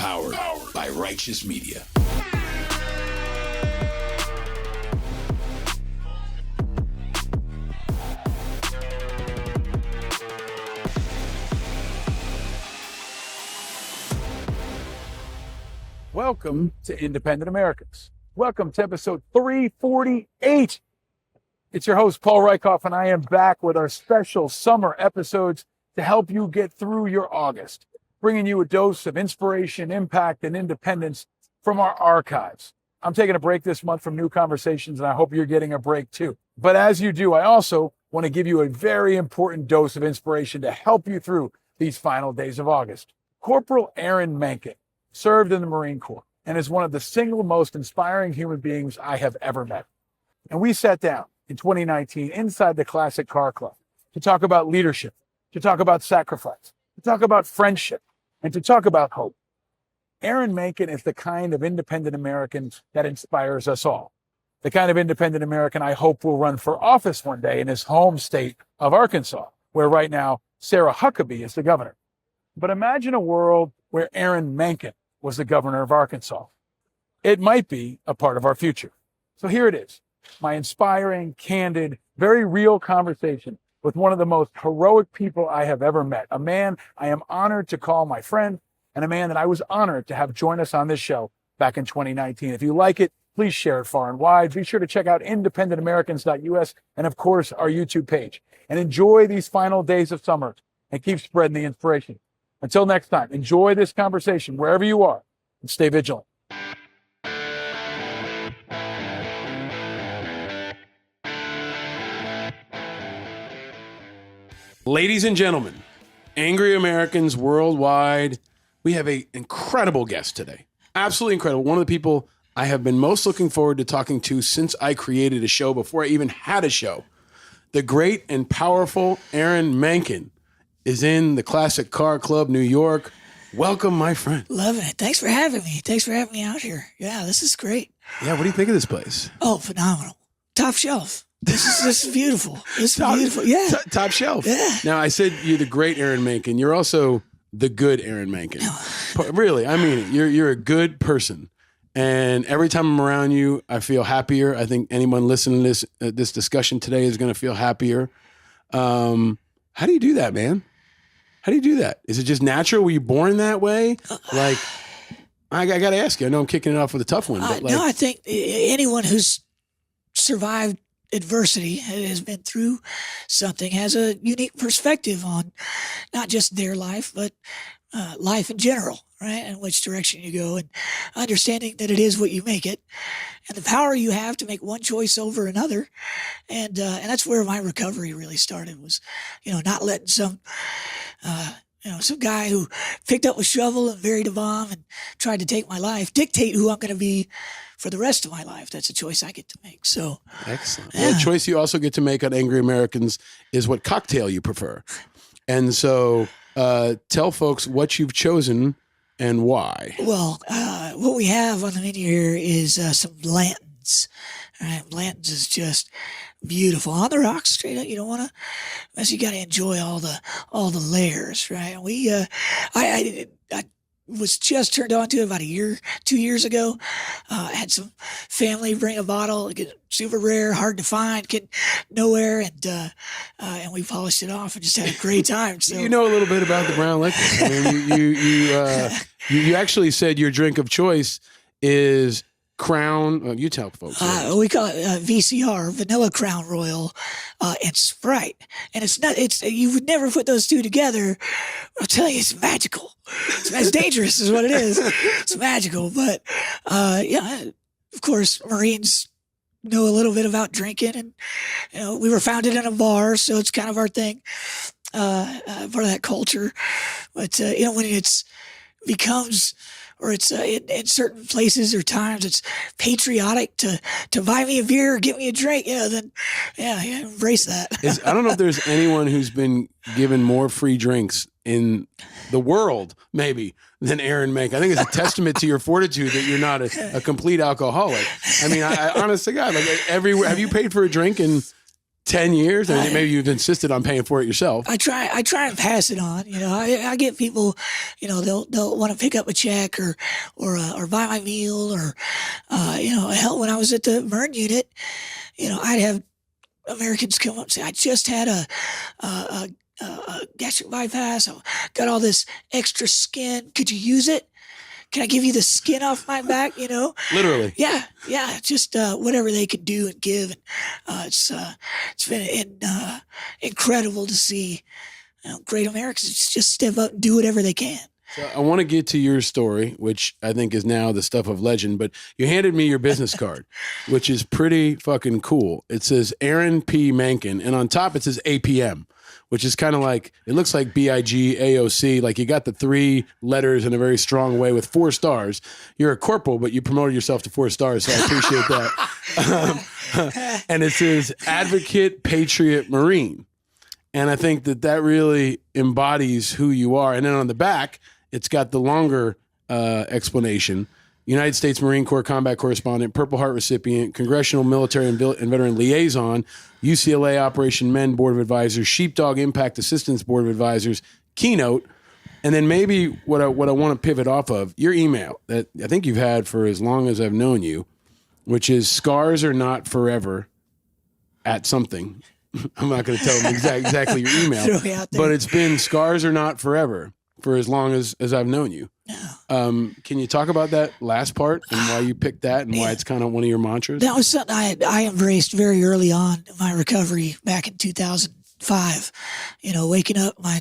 Powered by Righteous Media. Welcome to Independent Americans. Welcome to episode 348. It's your host, Paul Rieckhoff, and I am back with our special summer episodes to help you get through your August, bringing you a dose of inspiration, impact, and independence from our archives. I'm taking a break this month from new conversations, and I hope you're getting a break too. But as you do, I also want to give you a very important dose of inspiration to help you through these final days of August. Corporal Aaron Mankin served in the Marine Corps and is one of the single most inspiring human beings I have ever met. And we sat down in 2019 inside the Classic Car Club to talk about leadership, to talk about sacrifice, to talk about friendship, and to talk about hope. Aaron Mankin is the kind of independent American that inspires us all. The kind of independent American I hope will run for office one day in his home state of Arkansas, where right now Sara Huckabee is the governor. But imagine a world where Aaron Mankin was the governor of Arkansas. It might be a part of our future. So here it is, my inspiring, candid, very real conversation with one of the most heroic people I have ever met, a man I am honored to call my friend, and a man that I was honored to have join us on this show back in 2019. If you like it, please share it far and wide. Be sure to check out independentamericans.us and, of course, our YouTube page. And enjoy these final days of summer and keep spreading the inspiration. Until next time, enjoy this conversation wherever you are and stay vigilant. Ladies and gentlemen, angry Americans worldwide, we have an incredible guest today. Absolutely incredible. One of the people I have been most looking forward to talking to since I created a show, before I even had a show. The great and powerful Aaron Mankin is in the Classic Car Club, New York. Welcome, my friend. Love it. Thanks for having me. Thanks for having me out here. Yeah, this is great. Yeah, what do you think of this place? Oh, phenomenal. Top shelf. This is beautiful. This is beautiful. Yeah. Top shelf. Yeah. Now, I said you're the great Aaron Mankin. You're also the good Aaron Mankin. No. Really, I mean it. You're a good person. And every time I'm around you, I feel happier. I think anyone listening to this discussion today is going to feel happier. How do you do that, man? How do you do that? Is it just natural? Were you born that way? Like, I got to ask you. I know I'm kicking it off with a tough one. But no, I think anyone who's survived adversity, has been through something, has a unique perspective on not just their life, but life in general, right? And which direction you go, and understanding that it is what you make it, and the power you have to make one choice over another. And that's where my recovery really started, was, not letting some guy who picked up a shovel and buried a bomb and tried to take my life dictate who I'm going to be for the rest of my life. That's a choice I get to make. So excellent. Yeah. The choice you also get to make on Angry Americans is what cocktail you prefer. And so tell folks what you've chosen and why. Well, what we have on the menu here is some Blanton's. All right, Blanton's is just beautiful on the rocks, straight up. You don't want to, you got to enjoy all the layers, right? We, I was just turned on to it about 2 years ago. I had some family bring a bottle, super rare, hard to find, get nowhere, and we polished it off and just had a great time. So you know a little bit about the brown liquor. I mean, you actually said your drink of choice is Crown. You tell folks. We call it VCR, Vanilla Crown Royal, and Sprite. And it's not. It's you would never put those two together. I'll tell you, it's magical. It's dangerous, is what it is. It's magical, but of course, Marines know a little bit about drinking, and we were founded in a bar, so it's kind of our thing, part of that culture. But when it's becomes, or it's in certain places or times, it's patriotic to buy me a beer or get me a drink. Then embrace that. I don't know if there's anyone who's been given more free drinks in the world, maybe, than Aaron Mankin. I think it's a testament to your fortitude that you're not a complete alcoholic. I mean, I honest to God, like everywhere. Have you paid for a drink in 10 years? I mean, maybe you've insisted on paying for it yourself. I try and pass it on. I get people, they'll want to pick up a check or buy my meal or, hell, when I was at the burn unit, I'd have Americans come up and say, I just had a gastric bypass. I got all this extra skin. Could you use it? Can I give you the skin off my back? Literally. Yeah. Just whatever they could do and give. And it's been incredible to see great Americans just step up and do whatever they can. So I want to get to your story, which I think is now the stuff of legend, but you handed me your business card, which is pretty fucking cool. It says Aaron P. Mankin, and on top it says APM, which is kind of like, it looks like BIG, AOC, like you got the 3 letters in a very strong way with 4 stars. You're a corporal, but you promoted yourself to 4 stars, so I appreciate that. And it says Advocate, Patriot, Marine. And I think that really embodies who you are. And then on the back, it's got the longer explanation. United States Marine Corps Combat Correspondent, Purple Heart recipient, Congressional Military and Veteran Liaison, UCLA Operation Men Board of Advisors, Sheepdog Impact Assistance Board of Advisors, Keynote, and then maybe what I want to pivot off of, your email that I think you've had for as long as I've known you, which is scars are not forever at something. I'm not going to tell them exactly your email, but it's been scars are not forever for as long as I've known you. No. Can you talk about that last part and why you picked that and why it's kind of one of your mantras? That was something I embraced very early on in my recovery back in 2005. Waking up, my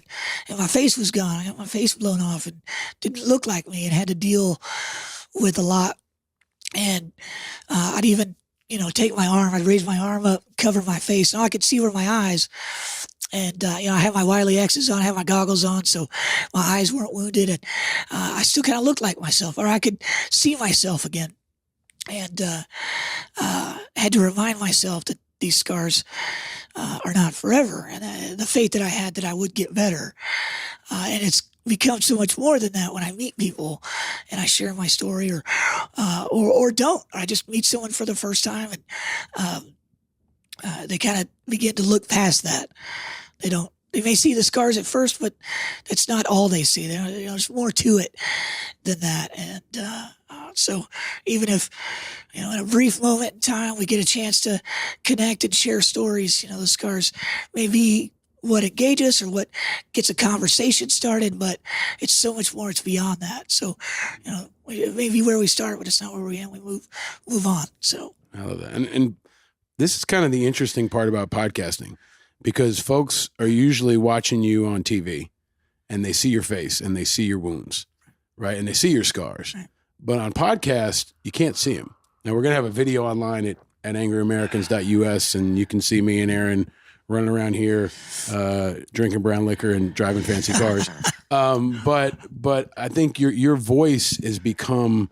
face was gone. I got my face blown off and didn't look like me and had to deal with a lot. And I'd even, take my arm, I'd raise my arm up, cover my face. Now I could see where my eyes. And, I had my Wiley X's on, I had my goggles on, so my eyes weren't wounded. And I still kind of looked like myself, or I could see myself again. And had to remind myself that these scars are not forever. And the faith that I had that I would get better. And it's become so much more than that when I meet people and I share my story or don't. I just meet someone for the first time and they kind of begin to look past that. They may see the scars at first, but that's not all they see. There's more to it than that. And so even if, in a brief moment in time, we get a chance to connect and share stories, the scars may be what engages us or what gets a conversation started, but it's so much more. It's beyond that. So, it may be where we start, but it's not where we end. We move on. So I love that. And this is kind of the interesting part about podcasting, because folks are usually watching you on TV and they see your face and they see your wounds, right? And they see your scars. Right. But on podcast, you can't see them. Now, we're going to have a video online at angryamericans.us, and you can see me and Aaron running around here, drinking brown liquor and driving fancy cars. But I think your voice has become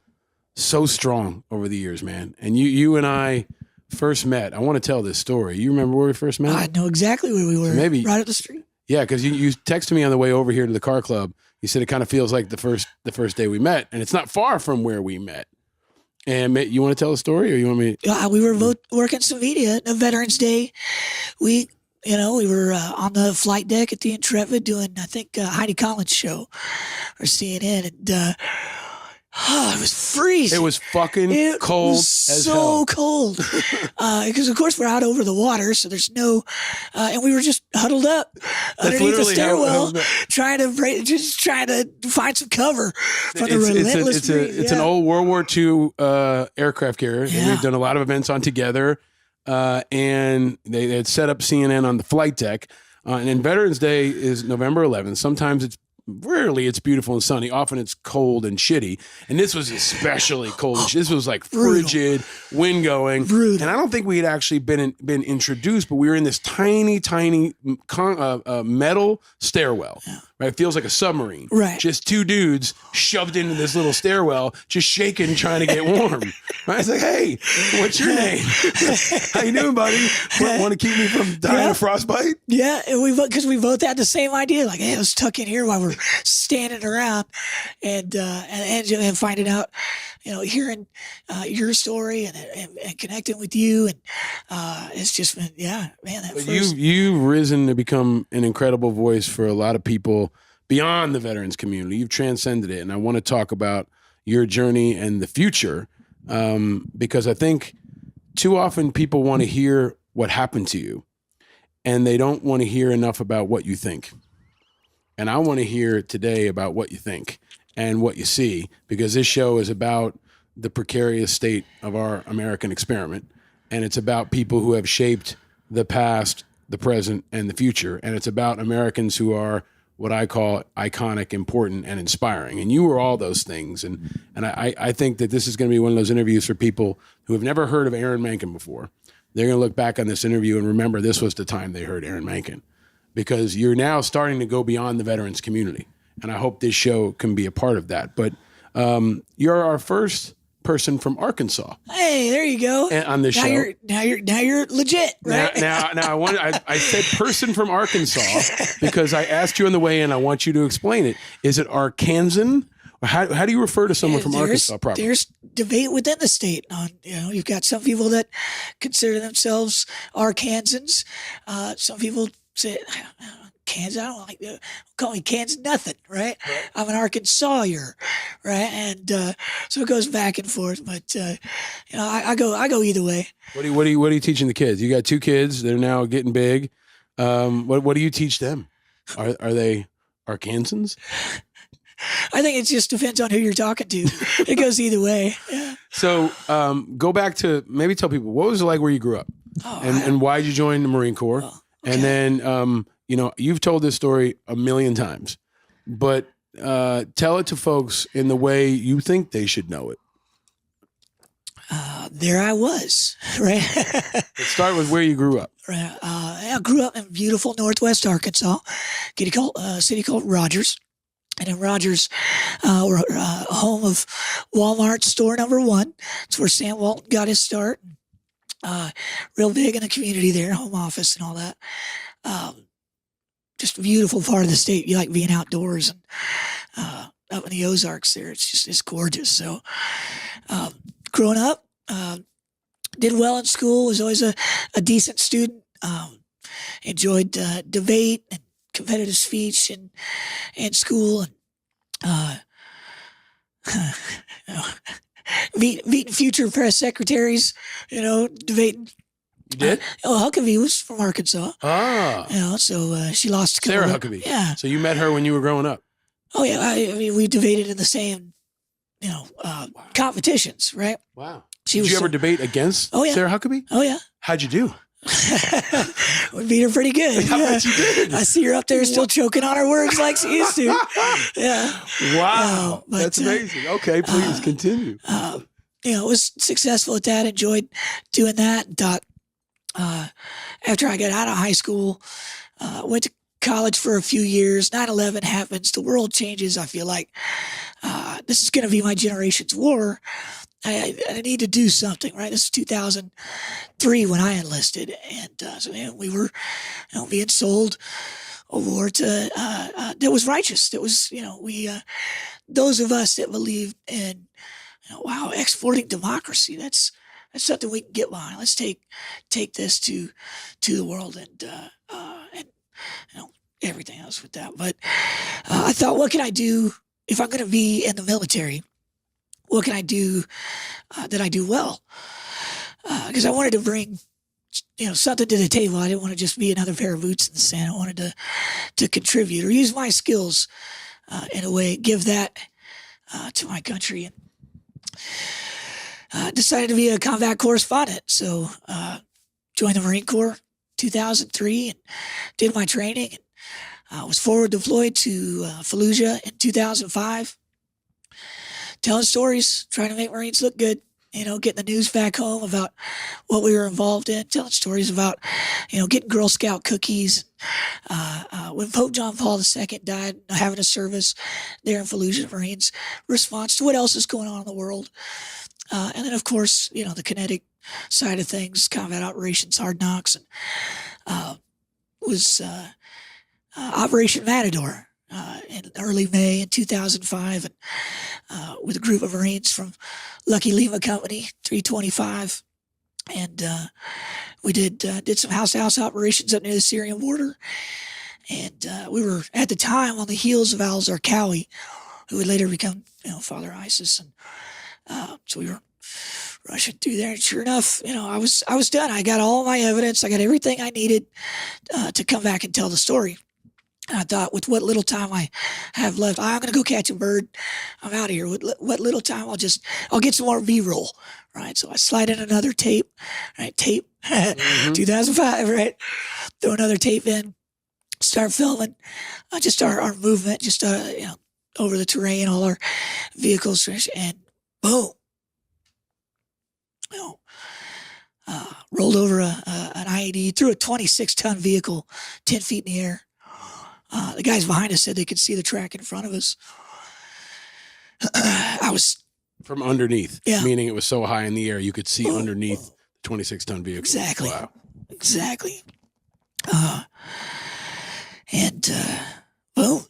so strong over the years, man. And you and I first met. I want to tell this story. You remember where we first met? I know exactly where we were. So maybe right up the street. Yeah, because you texted me on the way over here to the car club. You said it kind of feels like the first day we met, and it's not far from where we met. And you want to tell a story, or you want me? We were both working some media on Veterans Day week. We were on the flight deck at the Intrepid doing, I think, Heidi Collins' show or CNN, and it was freezing. It was fucking cold as hell. So cold. Because, of course, we're out over the water, so there's no... and we were just huddled up underneath the stairwell trying to find some cover from the relentless breeze. It's an old World War II aircraft carrier. Yeah. We've done a lot of events on together. And they had set up CNN on the flight deck. And then Veterans Day is November 11th. Sometimes rarely it's beautiful and sunny. Often it's cold and shitty. And this was especially cold. This was like frigid, wind going. Brutal. And I don't think we had actually been introduced, but we were in this tiny metal stairwell. Yeah. Right? It feels like a submarine. Right. Just two dudes shoved into this little stairwell, just shaking, trying to get warm. Right? It's like, hey, what's your name? How you doing, buddy? Want to keep me from dying of frostbite? Yeah, because we both had the same idea. Like, hey, let's tuck in here while we're standing around and finding out, hearing your story and connecting with you. And it's just been, man. But you've risen to become an incredible voice for a lot of people beyond the veterans community. You've transcended it. And I want to talk about your journey and the future because I think too often people want to hear what happened to you and they don't want to hear enough about what you think. And I want to hear today about what you think and what you see, because this show is about the precarious state of our American experiment. And it's about people who have shaped the past, the present, and the future. And it's about Americans who are what I call iconic, important, and inspiring. And you were all those things. And I think that this is going to be one of those interviews for people who have never heard of Aaron Mankin before. They're going to look back on this interview and remember this was the time they heard Aaron Mankin, because you're now starting to go beyond the veterans community. And I hope this show can be a part of that. But you're our first person from Arkansas. Hey, there you go. On this show. Now you're legit, right? Now I said person from Arkansas because I asked you on the way in. I want you to explain it. Is it Arkansan? Or how do you refer to someone from Arkansas properly? There's debate within the state on, you've got some people that consider themselves Arkansans. Some people say, Kansas, I don't like to call me Kansas nothing, right? I'm an Arkansasier, right? And so it goes back and forth, but I go either way. What are you teaching the kids? You got 2 kids; they're now getting big. What do you teach them? Are they Arkansans? I think it just depends on who you're talking to. It goes either way. Yeah. So go back to maybe tell people what was it like where you grew up, and why did you join the Marine Corps, okay. And then. You've told this story a million times, but tell it to folks in the way you think they should know it. There I was, right? Let's start with where you grew up. Right. I grew up in beautiful Northwest Arkansas, a city called Rogers. And in Rogers, we're home of Walmart store number 1. It's where Sam Walton got his start. Real big in the community there, home office and all that. Just a beautiful part of the state. You like being outdoors and up in the Ozarks there. It's gorgeous. So growing up, did well in school, was always a decent student, enjoyed debate and competitive speech in school, and meeting future press secretaries, debating. You did? Huckabee was from Arkansas. So she lost to Sara Huckabee. Yeah. So you met her when you were growing up. Oh yeah. I mean, we debated in the same, competitions, right? Wow. Did you ever debate against Sara Huckabee? Oh yeah. How'd you do? We beat her pretty good. I bet you did. I see her up there still choking on her words like she used to. Yeah. Wow. That's amazing. Okay, please continue. Was successful at that. Enjoyed doing that. And thought, after I got out of high school, went to college for a few years. 9/11 happens. The world changes. I feel like this is going to be my generation's war. I need to do something, right? This is 2003 when I enlisted. And we were being sold a war that was righteous. That was, those of us that believed in, exporting democracy, that's something we can get behind. Let's take this to the world and everything else with that. But I thought, what can I do if I'm going to be in the military? What can I do that I do well? Because I wanted to bring, something to the table. I didn't want to just be another pair of boots in the sand. I wanted to contribute or use my skills in a way, give that to my country. And decided to be a combat correspondent. So joined the Marine Corps 2003 and did my training. And was forward deployed to Fallujah in 2005. Telling stories, trying to make Marines look good, getting the news back home about what we were involved in, telling stories about, getting Girl Scout cookies. When Pope John Paul II died, having a service there in Fallujah, Marines response to what else is going on in the world. And then, of course, the kinetic side of things, combat operations, hard knocks, and was Operation Matador. in early May in 2005, and with a group of Marines from Lucky Lima Company, 325, and we did some house-to-house operations up near the Syrian border, and we were at the time on the heels of Al Zarqawi, who would later become, Father ISIS, and so we were rushing through there. And sure enough, I was done. I got all my evidence. I got everything I needed to come back and tell the story. And I thought, with what little time I have left, I'm going to go catch a bird. I'm out of here. With what little time, I'll get some more B-roll, right? So I slide in another tape, right? Tape, 2005, right? Throw another tape in, start filming, just our movement, just, over the terrain, all our vehicles, and boom. Rolled over an IED, threw a 26-ton vehicle 10 feet in the air. The guys behind us said they could see the track in front of us. I was from underneath, yeah. Meaning it was so high in the air you could see underneath the 26-ton vehicle. Exactly. Wow. Exactly. And boom.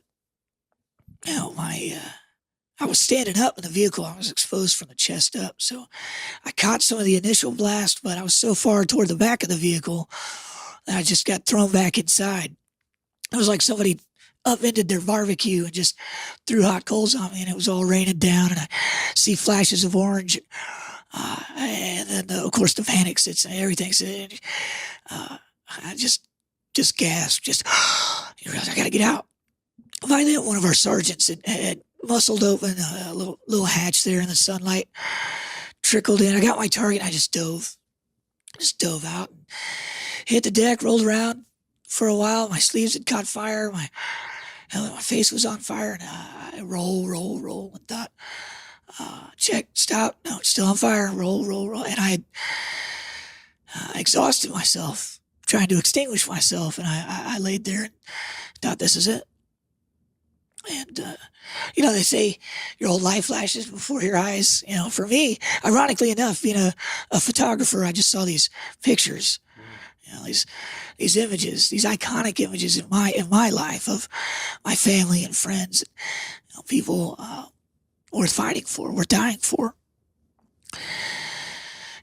I was standing up in the vehicle. I was exposed from the chest up, so I caught some of the initial blast, but I was so far toward the back of the vehicle that I just got thrown back inside. It was like somebody upended their barbecue and just threw hot coals on me, and it was all raining down, and I see flashes of orange. And then, of course, the panic sits and everything. I just gasped. You realize I got to get out. By then, one of our sergeants had muscled open a little hatch there in the sunlight, trickled in. I got my target. I just dove out, and hit the deck, rolled around for a while. My sleeves had caught fire. My face was on fire, and I roll, and thought, check, stop. No, it's still on fire. Roll. And I had exhausted myself trying to extinguish myself, and I laid there and thought, this is it. And, they say your whole life flashes before your eyes. For me, ironically enough, being a photographer, I just saw these pictures, these images, these iconic images in my life of my family and friends, people worth fighting for, worth dying for.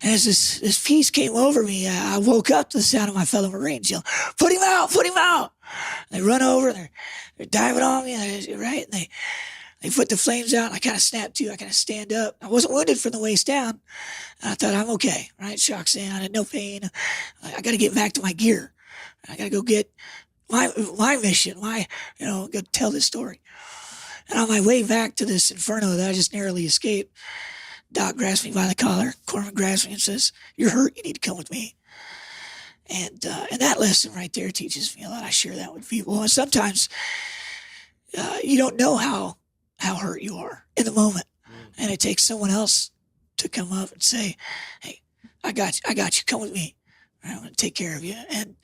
And as this peace came over me, I woke up to the sound of my fellow Marines yelling, put him out! And they run over, and they're diving on me, right? And they put the flames out, and I kind of snapped to. I kind of stand up. I wasn't wounded from the waist down. And I thought, I'm okay, right? Shock's in. I had no pain. I got to get back to my gear. I got to go get my mission, go tell this story. And on my way back to this inferno that I just narrowly escaped, Doc grabs me by the collar. Corman grabs me and says, "You're hurt. You need to come with me." And that lesson right there teaches me a lot. I share that with people. And sometimes you don't know how hurt you are in the moment, and it takes someone else to come up and say, "Hey, I got you. Come with me. I'm going to take care of you." And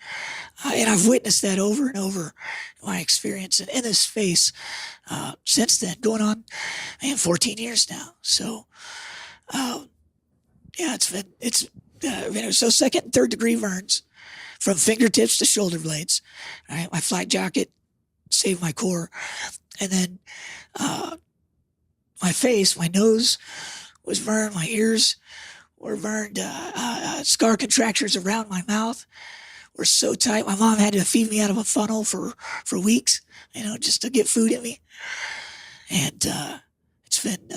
I've witnessed that over and over in my experience and in this space since then, going on 14 years now. So. It's been so second and third degree burns from fingertips to shoulder blades. All right, my flak jacket saved my core, and then my face, my nose was burned, my ears were burned, scar contractures around my mouth were so tight. My mom had to feed me out of a funnel for weeks, just to get food in me, and it's been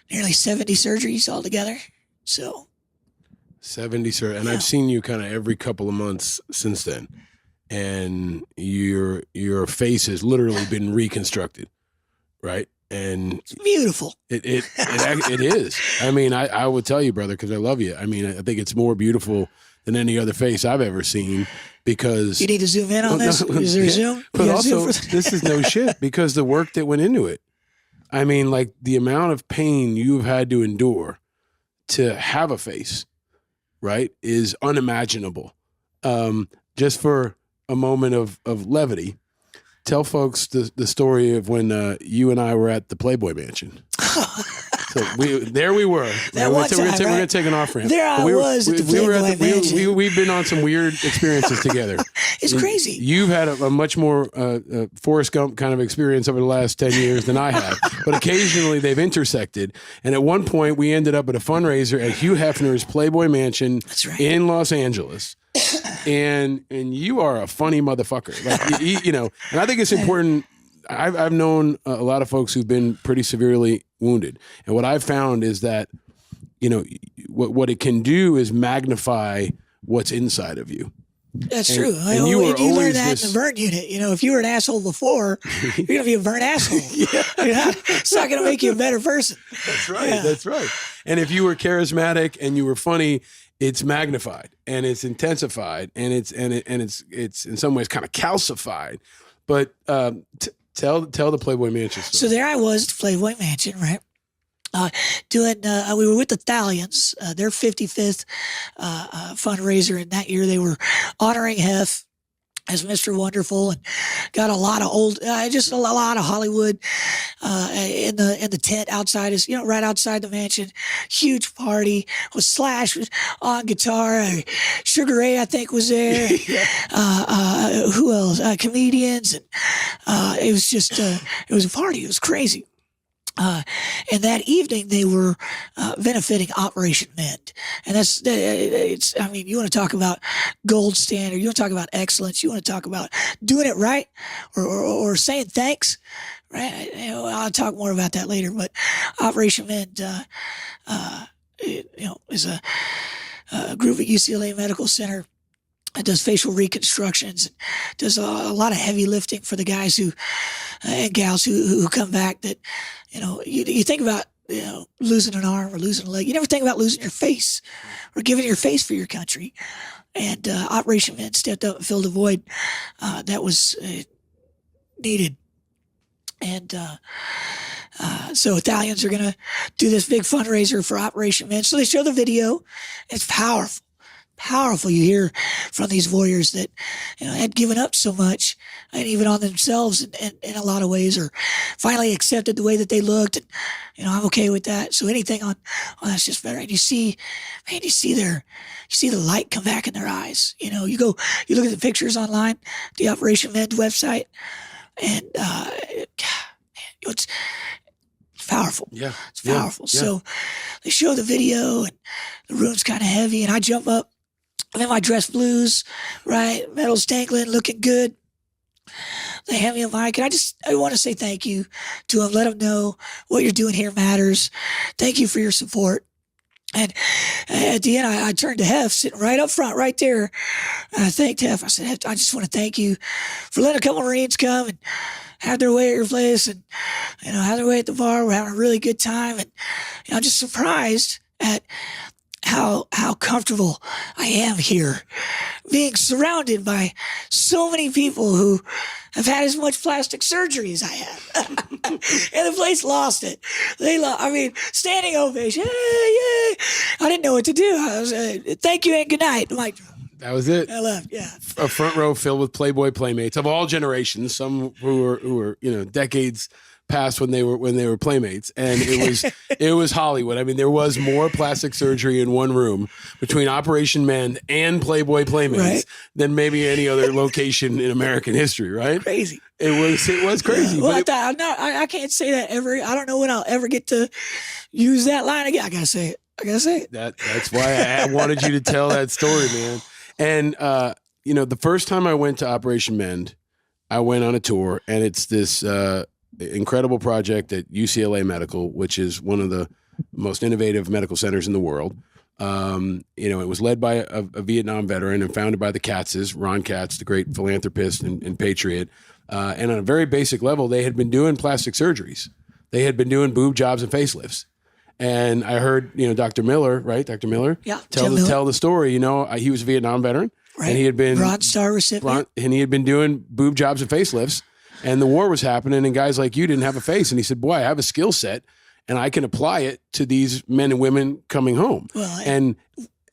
nearly 70 surgeries altogether. So 70, sir. And I've seen you kind of every couple of months since then. And your face has literally been reconstructed, right? And it's beautiful. It is. I mean, I would tell you, brother, because I love you. I mean, I think it's more beautiful than any other face I've ever seen, because you need to zoom in on this. Is there a zoom? But also, this is no shit, because the work that went into it. I mean, like, the amount of pain you've had to endure to have a face, right, is unimaginable. Just for a moment of levity, tell folks the story of when you and I were at the Playboy Mansion. So we were. That we're one time, we're gonna right? take an off ramp. There I was at the Playboy Mansion. We've been on some weird experiences together. It's crazy. You've had a much more Forrest Gump kind of experience over the last 10 years than I have. But occasionally they've intersected. And at one point we ended up at a fundraiser at Hugh Hefner's Playboy Mansion in Los Angeles. And you are a funny motherfucker. Like, you know, and I think it's important. I've known a lot of folks who've been pretty severely wounded. And what I've found is that, you know, what it can do is magnify what's inside of you. That's true. And you learn that in the burn unit. You know, if you were an asshole before, you're going to be a burnt asshole. It's not going to make you a better person. That's right. Yeah. That's right. And if you were charismatic and you were funny, it's magnified and it's intensified and it's in some ways kind of calcified. But tell the Playboy Mansion story. So there I was at the Playboy Mansion, right? We were with the Thalians, their 55th fundraiser, and that year they were honoring Hef as Mr. Wonderful, and got a lot of just a lot of Hollywood in the tent outside us, you know, right outside the mansion. Huge party with Slash on guitar, Sugar Ray I think was there. Who else? Comedians, and it was just it was a party. It was crazy. And that evening they were benefiting Operation Mend, and it's. I mean, you want to talk about gold standard, you want to talk about excellence, you want to talk about doing it right, or saying thanks, right? You know, I'll talk more about that later. But Operation Mend, is a group at UCLA Medical Center. It does facial reconstructions, does a lot of heavy lifting for the guys and gals who come back. That, you know, you think about, you know, losing an arm or losing a leg. You never think about losing your face or giving your face for your country. And Operation Mend stepped up and filled a void that was needed. And so Italians are going to do this big fundraiser for Operation Mend. So they show the video. It's powerful. You hear from these warriors that, you know, had given up so much, and even on themselves in a lot of ways, or finally accepted the way that they looked. And, you know, I'm okay with that. So anything on that's just better. And you see the light come back in their eyes. You know, you look at the pictures online, the Operation Mend website, and it's powerful. Yeah. It's powerful. Yeah. So they show the video, and the room's kind of heavy, and I jump up. I'm in my dress blues, right? Medals dangling, looking good. They hand me a mic, and I want to say thank you to them. Let them know what you're doing here matters. Thank you for your support. And at the end, I turned to Hef, sitting right up front, right there. And I thanked Hef. I said, Hef, I just want to thank you for letting a couple Marines come and have their way at your place, and, you know, have their way at the bar. We're having a really good time. And, you know, I'm just surprised at how comfortable I am here, being surrounded by so many people who have had as much plastic surgery as I have. And the place lost it. Standing ovation. Yay, yay. I didn't know what to do. I was, thank you and good night. Mic drop. That was it. I left, yeah. A front row filled with Playboy playmates of all generations, some who were, you know, decades past when they were playmates, and it was Hollywood. I mean, there was more plastic surgery in one room between Operation Mend and Playboy playmates than maybe any other location in American history. Right? Crazy. It was crazy. Yeah. Well, I can't say that ever. I don't know when I'll ever get to use that line again. I gotta say it. That's why I wanted you to tell that story, man. And you know, the first time I went to Operation Mend, I went on a tour, and it's this incredible project at UCLA Medical, which is one of the most innovative medical centers in the world. You know, it was led by a Vietnam veteran and founded by the Katzes, Ron Katz, the great philanthropist and patriot. And on a very basic level, they had been doing plastic surgeries. They had been doing boob jobs and facelifts. And I heard, you know, Dr. Miller, right? Dr. Miller? Yeah. Tell the story. You know, he was a Vietnam veteran. Right. And he had been Bronze Star recipient. And he had been doing boob jobs and facelifts. And the war was happening, and guys like you didn't have a face. And he said, boy, I have a skill set, and I can apply it to these men and women coming home. Well, and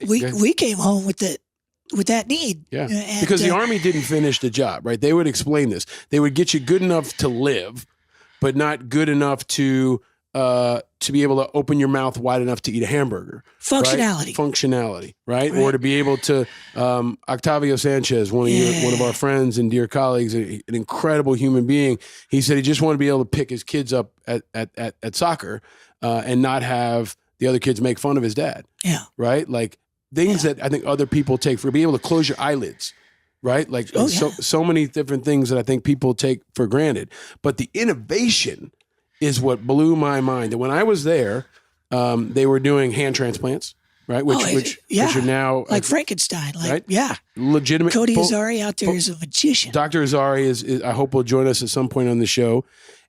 we came home with that need. Yeah, and, because the Army didn't finish the job, right? They would explain this. They would get you good enough to live, but not good enough to to be able to open your mouth wide enough to eat a hamburger. Functionality. Right? Functionality, right? Or to be able to, Octavio Sanchez, one of our friends and dear colleagues, an incredible human being. He said he just wanted to be able to pick his kids up at soccer and not have the other kids make fun of his dad. Yeah. Right? Like things that I think other people take for being able to close your eyelids. Right? Like so many different things that I think people take for granted. But the innovation is what blew my mind. And when I was there, they were doing hand transplants, right? Which are now like Frankenstein, like right? yeah, legitimate. Cody Azari out there is a magician. Dr. Azari is I hope will join us at some point on the show.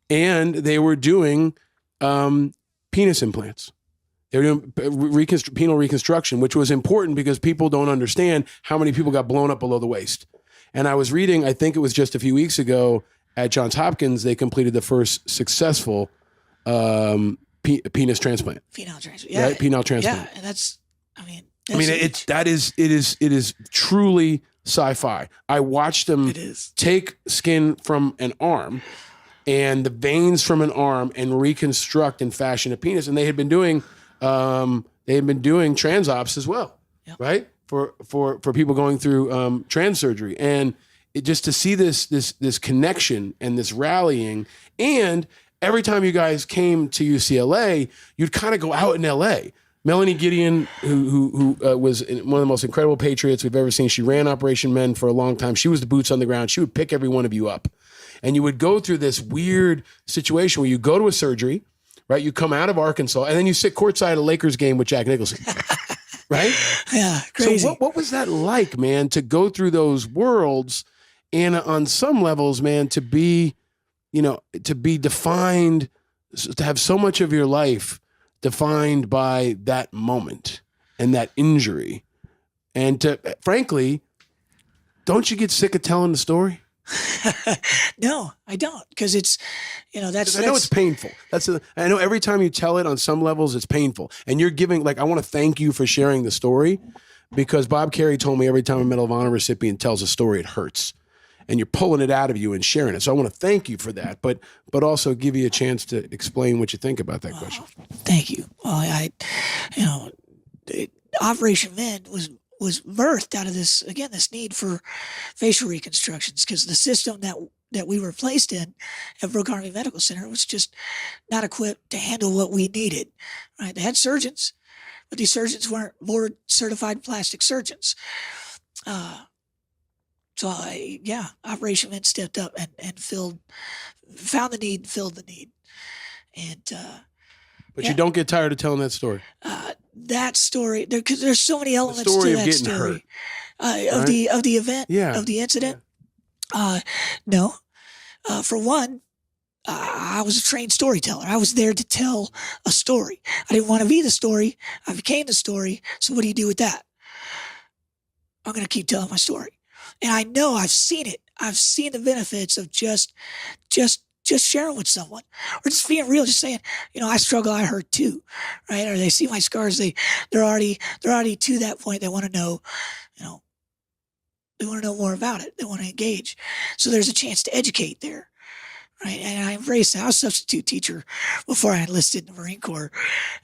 And they were doing penis implants. They were doing penile reconstruction, which was important because people don't understand how many people got blown up below the waist. And I was reading, I think it was just a few weeks ago, at Johns Hopkins, they completed the first successful penis transplant. Penile transplant, yeah, right? Penile transplant. Yeah, and that's it is truly sci-fi. I watched them take skin from an arm and the veins from an arm and reconstruct and fashion a penis, and they had been doing trans ops as well, right? For people going through trans surgery, and just to see this connection and this rallying. And every time you guys came to UCLA, you'd kind of go out in LA. Melanie Gideon, who was one of the most incredible patriots we've ever seen. She ran Operation Men for a long time. She was the boots on the ground. She would pick every one of you up. And you would go through this weird situation where you go to a surgery, right? You come out of Arkansas, and then you sit courtside at a Lakers game with Jack Nicholson. Right? Yeah, crazy. So what was that like, man, to go through those worlds and on some levels, man, to be defined, to have so much of your life defined by that moment and that injury. And to, frankly, don't you get sick of telling the story? No, I don't, because it's, that's. I know it's painful. I know every time you tell it on some levels, it's painful. And you're giving, I want to thank you for sharing the story, because Bob Carey told me every time a Medal of Honor recipient tells a story, it hurts. And you're pulling it out of you and sharing it. So I want to thank you for that, but also give you a chance to explain what you think about that question. Thank you. Well, Operation Men was birthed out of this need for facial reconstructions, because the system that we were placed in at Brooke Army Medical Center was just not equipped to handle what we needed. Right? They had surgeons, but these surgeons weren't board certified plastic surgeons. So Operation Men stepped up and found the need, filled the need. And but you don't get tired of telling that story. That story, because there's so many elements to that story of the event, of the incident. Yeah. No, for one, I was a trained storyteller. I was there to tell a story. I didn't want to be the story. I became the story. So what do you do with that? I'm going to keep telling my story. And I know I've seen it. I've seen the benefits of just sharing with someone, or just being real, just saying, I struggle, I hurt too, right? Or they see my scars, they're already to that point. They want to know, they want to know more about it. They want to engage. So there's a chance to educate there, right? And I embraced that. I was a substitute teacher before I enlisted in the Marine Corps,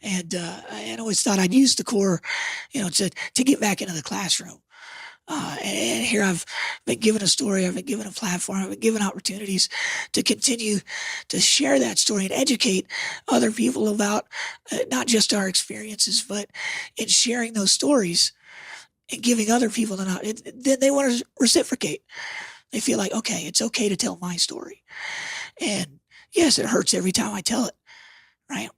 and I always thought I'd use the Corps, to get back into the classroom. And here I've been given a story, I've been given a platform, I've been given opportunities to continue to share that story and educate other people about not just our experiences, but in sharing those stories and giving other people then they want to reciprocate. They feel like, okay, it's okay to tell my story. And yes, it hurts every time I tell it, right?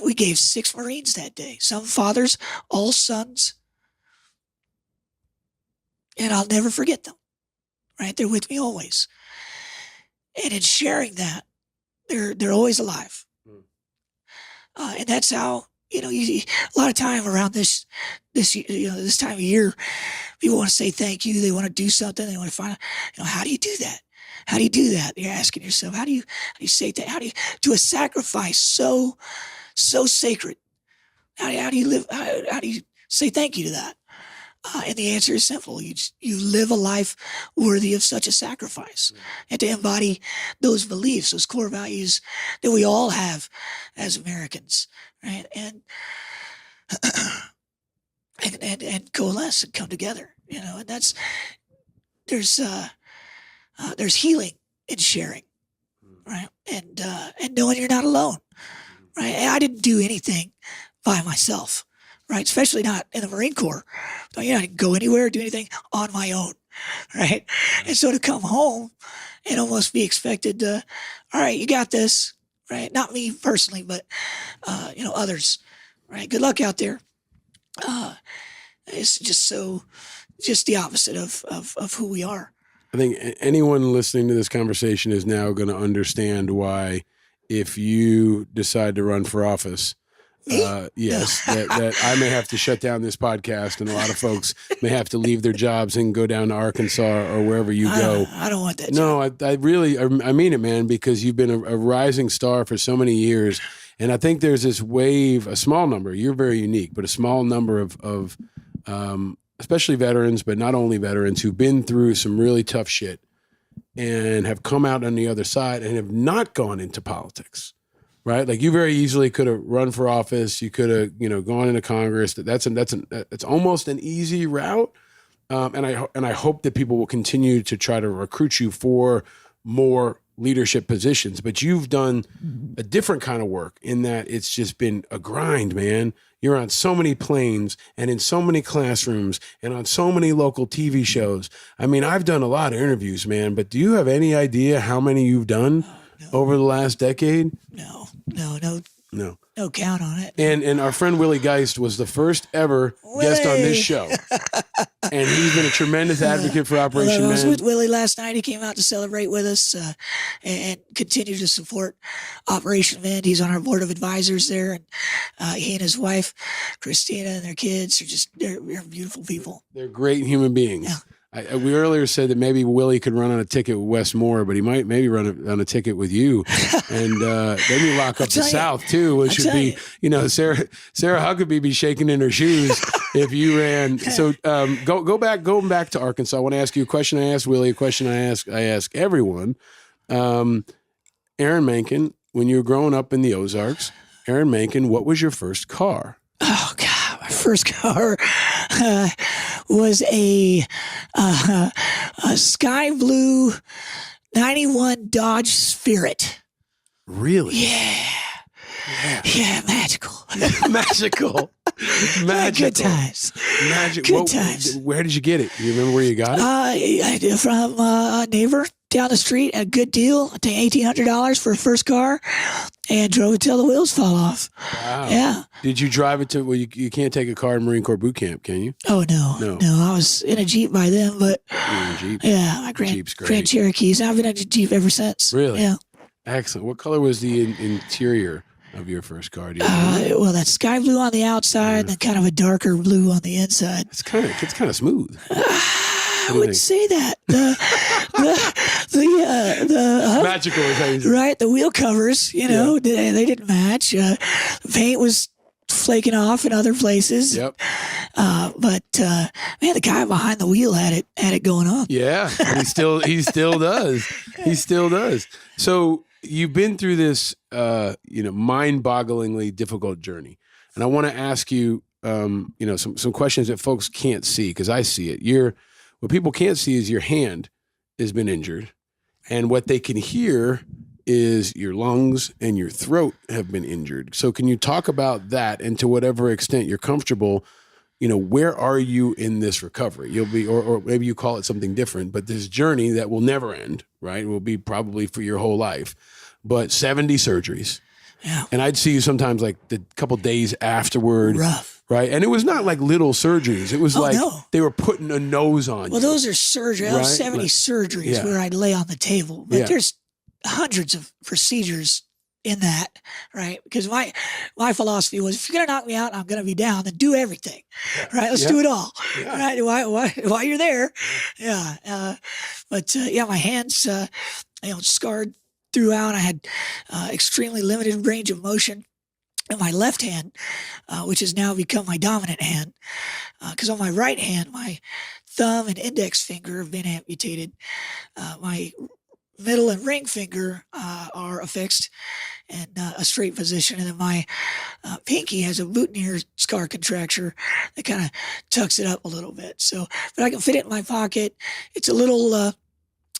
We gave 6 Marines that day, some fathers, all sons. And I'll never forget them, right? They're with me always. And in sharing that, they're always alive. And that's how, a lot of time around this time of year, people want to say thank you. They want to do something. They want to find out, how do you do that? How do you do that? You're asking yourself, how do you say that? How do you do a sacrifice so sacred? How do you live? How do you say thank you to that? And the answer is simple. You live a life worthy of such a sacrifice, and to embody those beliefs, those core values that we all have as Americans, right? And and coalesce and come together, and there's healing in sharing, right? And knowing you're not alone, right? And I didn't do anything by myself, right? Especially not in the Marine Corps. I didn't go anywhere, do anything on my own, right? And so to come home and almost be expected to, all right, you got this, right? Not me personally, but others, right? Good luck out there. It's just the opposite of who we are. I think anyone listening to this conversation is now going to understand why, if you decide to run for office, yes, that I may have to shut down this podcast, and a lot of folks may have to leave their jobs and go down to Arkansas or wherever you go. I don't want that. No, I really mean it, man, because you've been a rising star for so many years. And I think there's this wave, a small number, you're very unique, but a small number of especially veterans, but not only veterans, who've been through some really tough shit and have come out on the other side and have not gone into politics, right? Like, you very easily could have run for office. You could have, gone into Congress. It's almost an easy route. And I hope that people will continue to try to recruit you for more leadership positions, but you've done a different kind of work in that it's just been a grind, man. You're on so many planes and in so many classrooms and on so many local TV shows. I mean, I've done a lot of interviews, man, but do you have any idea how many you've done over the last decade? No count on it. And our friend Willie Geist was the first ever guest on this show. And he's been a tremendous advocate for Operation I was Man. with Willie last night. He came out to celebrate with us and continue to support Operation Man. He's on our board of advisors there. And he and his wife, Christina, and their kids they're beautiful people. They're great human beings. Yeah. We earlier said that maybe Willie could run on a ticket with Wes Moore, but he might maybe run on a ticket with you. And then you lock up the South, too, which would be, Sara Huckabee be shaking in her shoes if you ran. So going back to Arkansas, I want to ask you a question. I asked Willie, a question I ask everyone. Aaron Mankin, when you were growing up in the Ozarks, Aaron Mankin, what was your first car? Oh, God, my first car was a sky blue 91 Dodge Spirit. Really? Yeah, magical. Magical. Good times. Good times. Where did you get it? Do you remember where you got it? I did from a neighbor down the street. A good deal. I paid $1,800 for a first car and drove it till the wheels fell off. Wow. Yeah. Did you drive it to, well, you can't take a car to Marine Corps boot camp, can you? Oh, no. I was in a Jeep by then, but Jeep. Yeah, my Grand Cherokees. I've been in a Jeep ever since. Really? Yeah. Excellent. What color was the interior of your first car? Do you well, that's sky blue on the outside and then kind of a darker blue on the inside. It's kind of smooth. I wouldn't say that. The magical is how you say. Right, the wheel covers, they didn't match. The paint was flaking off in other places. Yep. But man, the guy behind the wheel had it going on. Yeah, he still does. He still does. So you've been through this, mind-bogglingly difficult journey, and I want to ask you, some questions that folks can't see, because I see it. What people can't see is your hand has been injured, and what they can hear is your lungs and your throat have been injured. So can you talk about that, and to whatever extent you're comfortable, where are you in this recovery? You'll be, or maybe you call it something different, but this journey that will never end, right? It will be probably for your whole life, but 70 surgeries. Yeah. And I'd see you sometimes like the couple days afterward. Rough. Right. And it was not like little surgeries. It was they were putting a nose on you. Well, those are surgeries. Right? 70 surgeries where I'd lay on the table. But there's hundreds of procedures in that, right? Because my philosophy was, if you're going to knock me out, I'm going to be down, then do everything. Right? Let's do it all. Yeah. Right? While you're there. Yeah. My hands, scarred throughout. I had extremely limited range of motion. In my left hand, which has now become my dominant hand, because on my right hand, my thumb and index finger have been amputated. My middle and ring finger are affixed in a straight position, and then my pinky has a boutonniere scar contracture that kind of tucks it up a little bit. So, but I can fit it in my pocket. It's a little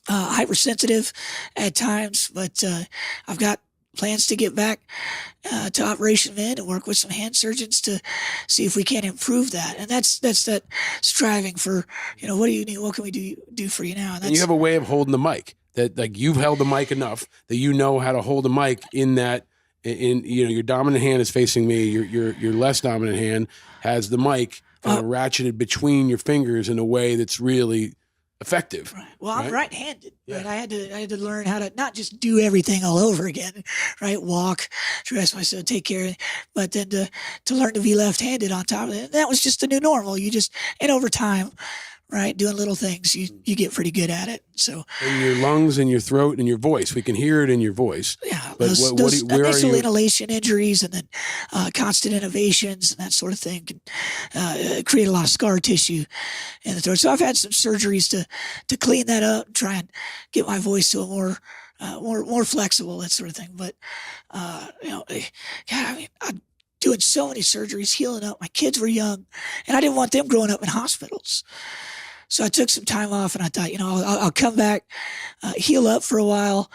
hypersensitive at times, but I've got plans to get back to Operation Mend and work with some hand surgeons to see if we can improve that. And that's that striving for, what do you need? What can we do for you now? And you have a way of holding the mic that, like, you've held the mic enough that you know how to hold a mic in that, your dominant hand is facing me. Your less dominant hand has the mic kind of ratcheted between your fingers in a way that's really effective. Right. Well, I'm right-handed. Yeah. Right. I had to learn how to not just do everything all over again. Right. Walk, dress myself, take care of it, but then to learn to be left-handed on top of it. That was just the new normal. And over time, right, doing little things, you get pretty good at it. So, and your lungs and your throat and your voice, we can hear it in your voice. Yeah, but those initial inhalation injuries and then constant innovations and that sort of thing can create a lot of scar tissue in the throat. So I've had some surgeries to clean that up, try and get my voice to a more flexible, that sort of thing. But I'm doing so many surgeries, healing up. My kids were young, and I didn't want them growing up in hospitals. So I took some time off, and I thought, I'll come back, heal up for a while,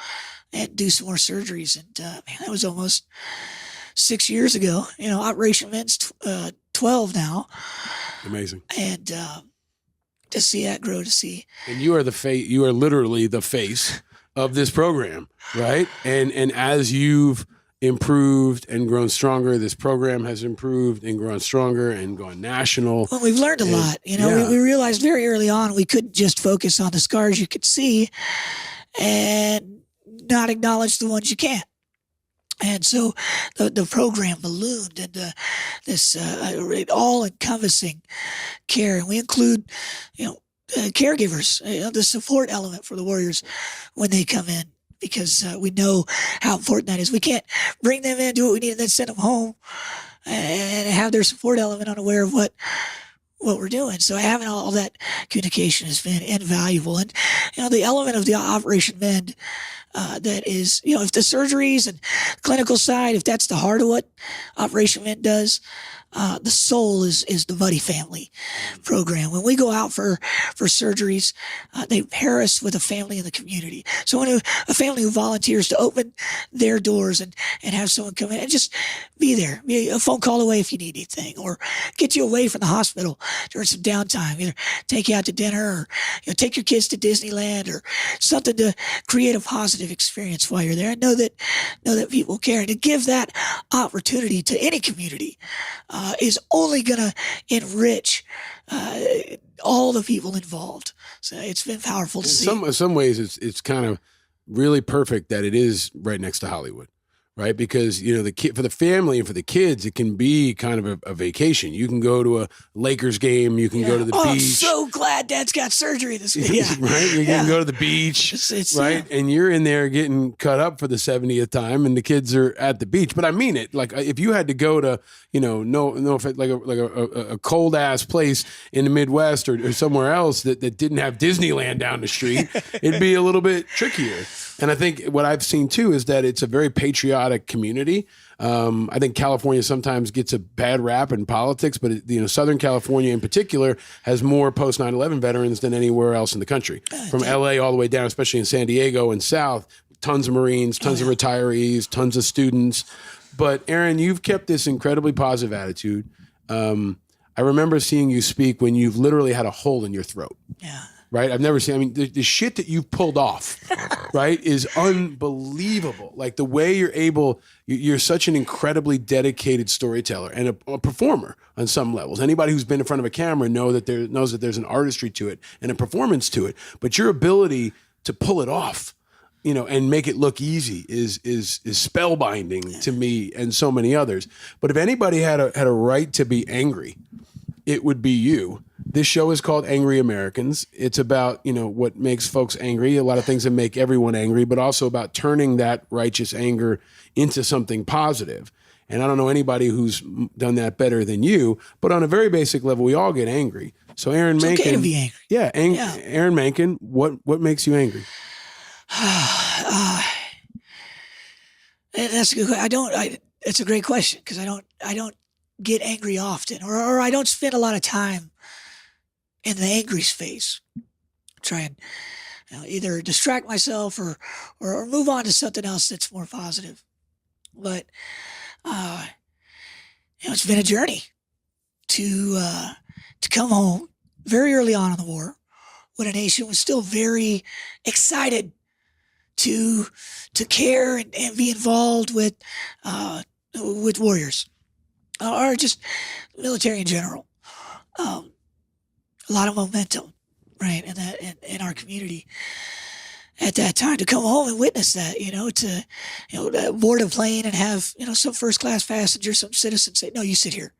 and do some more surgeries. And that was almost 6 years ago. Operation Mend's 12 now. Amazing. And to see that grow, And you are you are literally the face of this program, right? And as you've improved and grown stronger, this program has improved and grown stronger and gone national. Well, we've learned a lot. We realized very early on we couldn't just focus on the scars you could see and not acknowledge the ones you can't. And so the program ballooned into this all-encompassing care. And we include, caregivers, the support element for the warriors when they come in, because we know how important that is. We can't bring them in, do what we need, and then send them home and have their support element unaware of what we're doing. So having all that communication has been invaluable. And, the element of the Operation Mend that is, if the surgeries and clinical side, if that's the heart of what Operation Mend does, the soul is the Buddy Family program. When we go out for surgeries, they pair us with a family in the community. So when a family who volunteers to open their doors and have someone come in and just be there, be a phone call away if you need anything, or get you away from the hospital during some downtime, either take you out to dinner or take your kids to Disneyland or something to create a positive experience while you're there, and know that people care. And to give that opportunity to any community is only going to enrich all the people involved. So it's been powerful to see. In some ways, it's kind of really perfect that it is right next to Hollywood, right? Because, for the family and for the kids, it can be kind of a vacation. You can go to a Lakers game. You can go to the beach. I'm so glad Dad's got surgery this week. Yeah. Right? You can go to the beach, right? Yeah. And you're in there getting cut up for the 70th time, and the kids are at the beach. But I mean it. Like, if you had to go to, a cold ass place in the Midwest or somewhere else that didn't have Disneyland down the street, it'd be a little bit trickier. And I think what I've seen too is that it's a very patriotic community. I think California sometimes gets a bad rap in politics, but Southern California in particular has more post 9/11 veterans than anywhere else in the country. From LA all the way down, especially in San Diego and South, tons of Marines, tons of retirees, tons of students. But Aaron, you've kept this incredibly positive attitude. I remember seeing you speak when you've literally had a hole in your throat. Yeah. Right? I've never seen, the shit that you've pulled off, right, is unbelievable. Like the way you're such an incredibly dedicated storyteller and a performer on some levels. Anybody who's been in front of a camera knows that there's an artistry to it and a performance to it. But your ability to pull it off, and make it look easy is spellbinding to me and so many others. But if anybody had a right to be angry, it would be you. This show is called Angry Americans. It's about, what makes folks angry, a lot of things that make everyone angry, but also about turning that righteous anger into something positive. And I don't know anybody who's done that better than you, but on a very basic level, we all get angry. So Aaron Mankin. It's okay to be angry. Yeah, Aaron Mankin, what makes you angry? That's a good question. It's a great question because I don't get angry often, or I don't spend a lot of time in the angry space. Try and either distract myself or move on to something else that's more positive. But it's been a journey to come home very early on in the war when a nation was still very excited to care and be involved with warriors or just military in general. A lot of momentum, right, in our community at that time, to come home and witness that, to board a plane and have some first class passenger, some citizen say, "No, you sit here.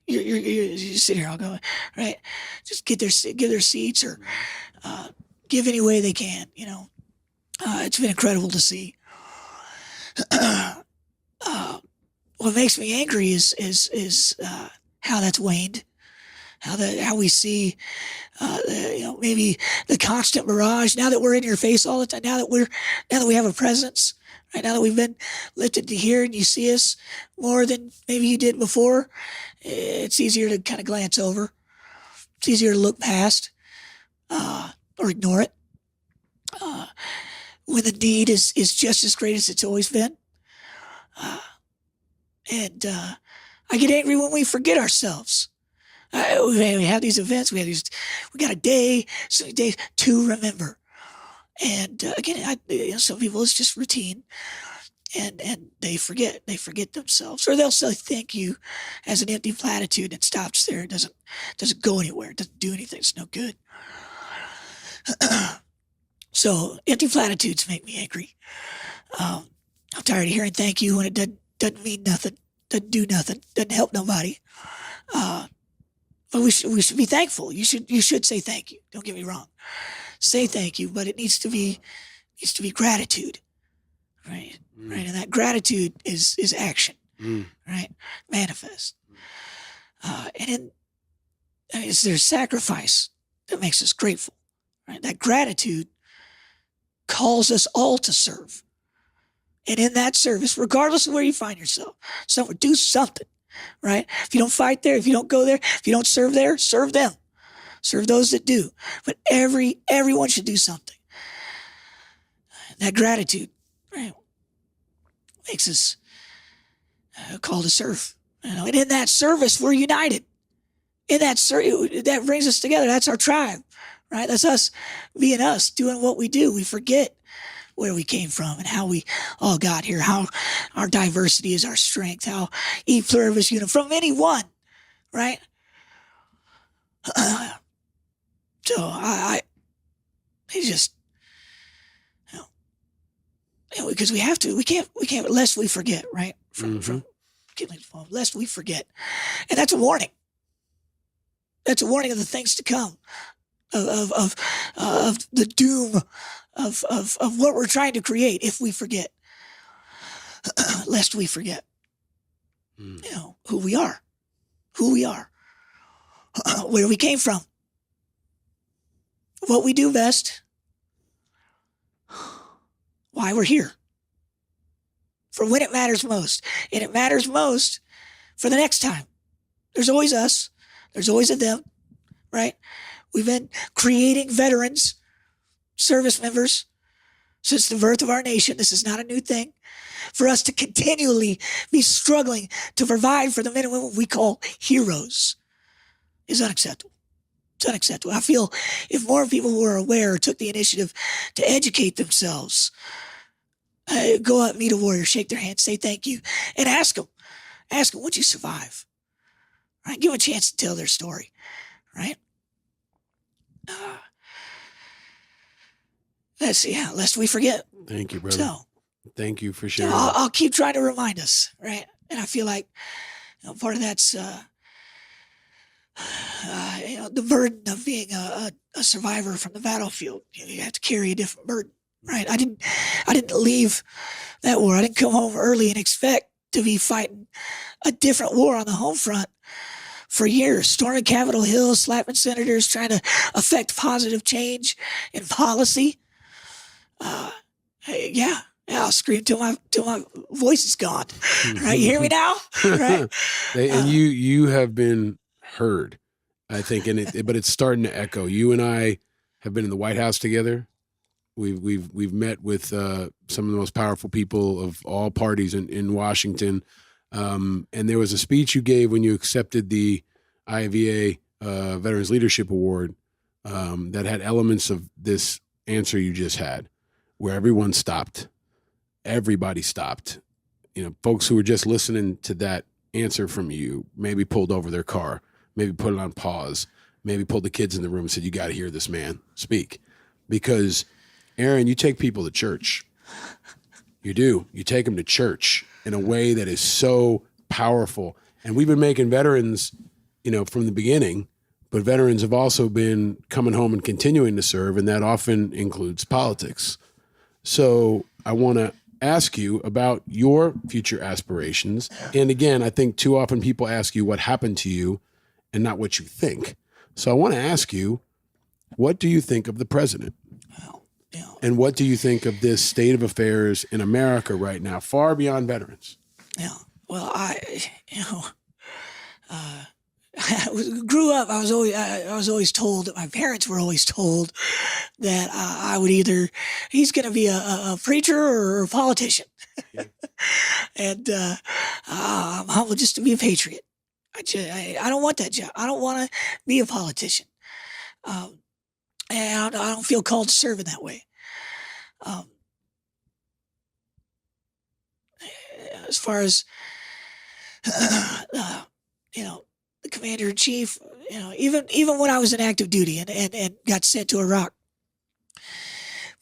You sit here. I'll go." Right, just give their seats or give any way they can. It's been incredible to see. What makes me angry is how that's waned. How we see, maybe the constant barrage. Now that we're in your face all the time. Now that we have a presence. Right now that we've been lifted to here, and you see us more than maybe you did before. It's easier to kind of glance over. It's easier to look past or ignore it. When the need is just as great as it's always been. And I get angry when we forget ourselves. We have these events. We got a day, so many days to remember. And again, some people, it's just routine, and they forget themselves, or they'll say thank you as an empty platitude that stops there. It doesn't go anywhere. It doesn't do anything. It's no good. So empty platitudes make me angry. I'm tired of hearing thank you when it doesn't mean nothing, doesn't do nothing, doesn't help nobody. But we should be thankful. You should say thank you. Don't get me wrong. Say thank you, but it needs to be gratitude, right? Right, and that gratitude is action, right? Manifest. And there's sacrifice that makes us grateful, right? That gratitude calls us all to serve, and in that service, regardless of where you find yourself, do something. Right? If you don't fight there, if you don't go there, if you don't serve there, serve them. Serve those that do. But everyone should do something. That gratitude, right, makes us called to serve. And in that service, we're united. In that that brings us together. That's our tribe, right? That's us being us, doing what we do. We forget where we came from and how we all got here, how our diversity is our strength, how e pluribus unum, from anyone, right? So I just, because we have to, we can't, lest we forget, right? From lest we forget. And that's a warning. That's a warning of the things to come, of the doom of what we're trying to create if we forget, lest we forget, who we are, where we came from, what we do best, why we're here, for when it matters most. And it matters most for the next time. There's always us. There's always a them, right? We've been creating veterans, service members, since the birth of our nation. This is not a new thing. For us to continually be struggling to provide for the men and women we call heroes is unacceptable. It's unacceptable. I feel if more people were aware or took the initiative to educate themselves, go out, meet a warrior, shake their hand, say thank you, and ask them, would you survive? Right? Give them a chance to tell their story, right? Let's see, lest we forget. Thank you, brother. So, thank you for sharing. I'll keep trying to remind us, right? And I feel like part of that's the burden of being a survivor from the battlefield. You have to carry a different burden, right? I didn't leave that war. I didn't come home early and expect to be fighting a different war on the home front for years, storming Capitol Hill, slapping senators, trying to affect positive change in policy. Hey, yeah, I'll scream till my voice is gone. Right? You hear me now? Right? And you have been heard, I think, but it's starting to echo. You and I have been in the White House together. We've met with some of the most powerful people of all parties in Washington. And there was a speech you gave when you accepted the IVA Veterans Leadership Award that had elements of this answer you just had, where everyone stopped. Everybody stopped. Folks who were just listening to that answer from you maybe pulled over their car, maybe put it on pause, maybe pulled the kids in the room and said, you got to hear this man speak. Because, Aaron, you take people to church. You do. You take them to church in a way that is so powerful. And we've been making veterans, from the beginning, but veterans have also been coming home and continuing to serve, and that often includes politics. So I want to ask you about your future aspirations. And again, I think too often people ask you what happened to you and not what you think. So I want to ask you, what do you think of the president? And what do you think of this state of affairs in America right now, far beyond veterans? Yeah. Well, grew up. I was always told that my parents were always told that I would he's going to be a preacher or a politician, yeah. And I'm humbled just to be a patriot. I don't want that job. I don't want to be a politician, and I don't feel called to serve in that way. As far as the commander in chief, even when I was in active duty and got sent to Iraq,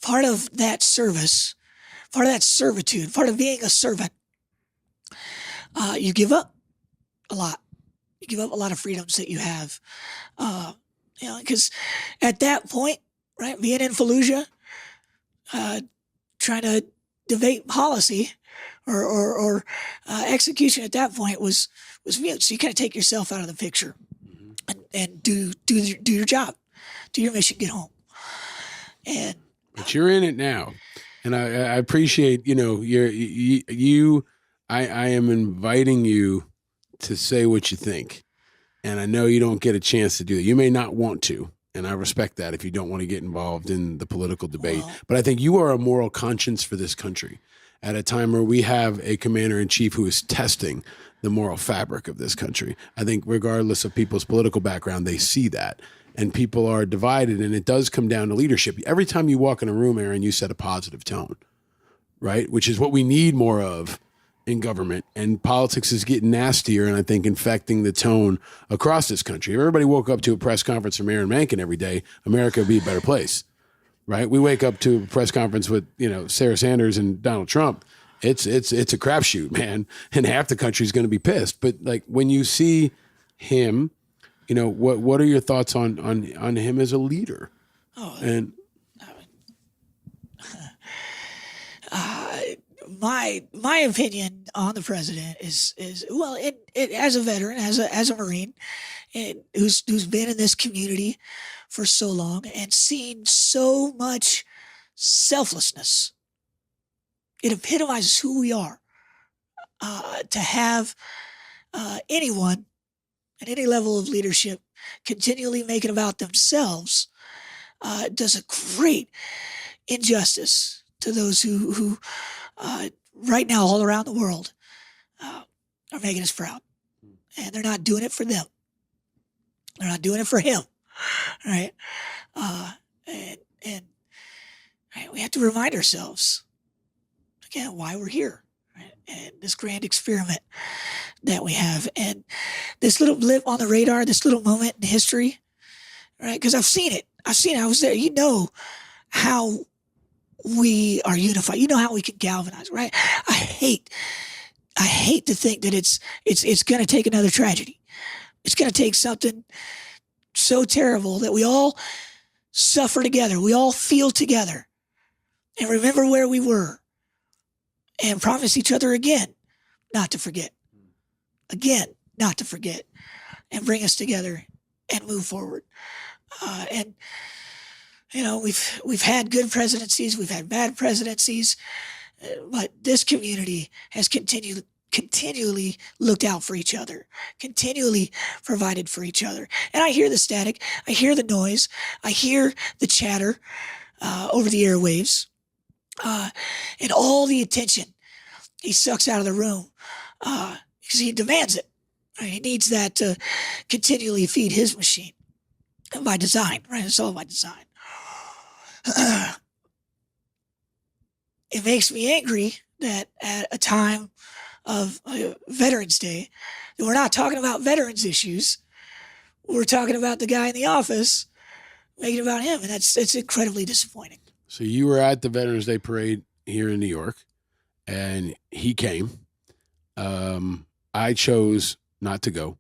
part of that service, part of that servitude, part of being a servant, you give up a lot. You give up a lot of freedoms that you have, because at that point, right, being in Fallujah, trying to debate policy or execution at that point was mute. So you kind of take yourself out of the picture and do your job, do your mission, get home. But you're in it now, and I appreciate I am inviting you to say what you think, and I know you don't get a chance to do that. You may not want to. And I respect that if you don't want to get involved in the political debate. But I think you are a moral conscience for this country at a time where we have a commander-in-chief who is testing the moral fabric of this country. I think regardless of people's political background, they see that. And people are divided, and it does come down to leadership. Every time you walk in a room, Aaron, you set a positive tone, right? Which is what we need more of in government, and politics is getting nastier and I think infecting the tone across this country. If everybody woke up to a press conference from Aaron Mankin every day, America would be a better place, right? We wake up to a press conference with, Sarah Sanders and Donald Trump. It's a crapshoot, man. And half the country is going to be pissed. But like when you see him, what are your thoughts on him as a leader? My opinion on the president is well, it as a veteran, as a Marine, who's been in this community for so long and seen so much selflessness. It epitomizes who we are. To have anyone at any level of leadership continually make it about themselves does a great injustice to those who right now all around the world are making us proud. And they're not doing it for them. They're not doing it for him. Right? And we have to remind ourselves, again, why we're here. Right? And this grand experiment that we have. And this little blip on the radar, this little moment in history, right? Because I've seen it. I was there. How we are unified. How we can galvanize, right? I hate to think that it's going to take another tragedy. It's going to take something so terrible that we all suffer together. We all feel together and remember where we were and promise each other again not to forget. Again, not to forget, and bring us together and move forward. And we've had good presidencies, we've had bad presidencies, but this community has continually looked out for each other, continually provided for each other. And I hear the static, I hear the noise, I hear the chatter over the airwaves, and all the attention he sucks out of the room because he demands it. Right? He needs that to continually feed his machine by design, right? It's all by design. It makes me angry that at a time of Veterans Day, that we're not talking about veterans issues. We're talking about the guy in the office, making it about him, and it's incredibly disappointing. So you were at the Veterans Day parade here in New York, and he came. I chose not to go.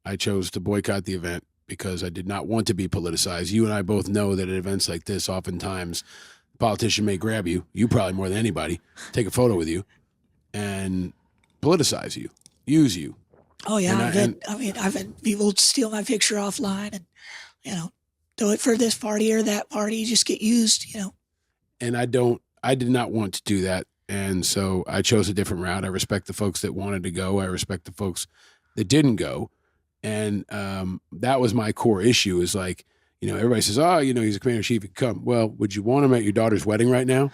I chose to boycott the event because I did not want to be politicized. You and I both know that at events like this, oftentimes a politician may grab you, you probably more than anybody, take a photo with you, and politicize you, use you. Oh yeah, I've had people steal my picture offline and, do it for this party or that party, just get used, And I did not want to do that. And so I chose a different route. I respect the folks that wanted to go. I respect the folks that didn't go. And that was my core issue is like, everybody says, he's a commander in chief, he can come. Well, would you want him at your daughter's wedding right now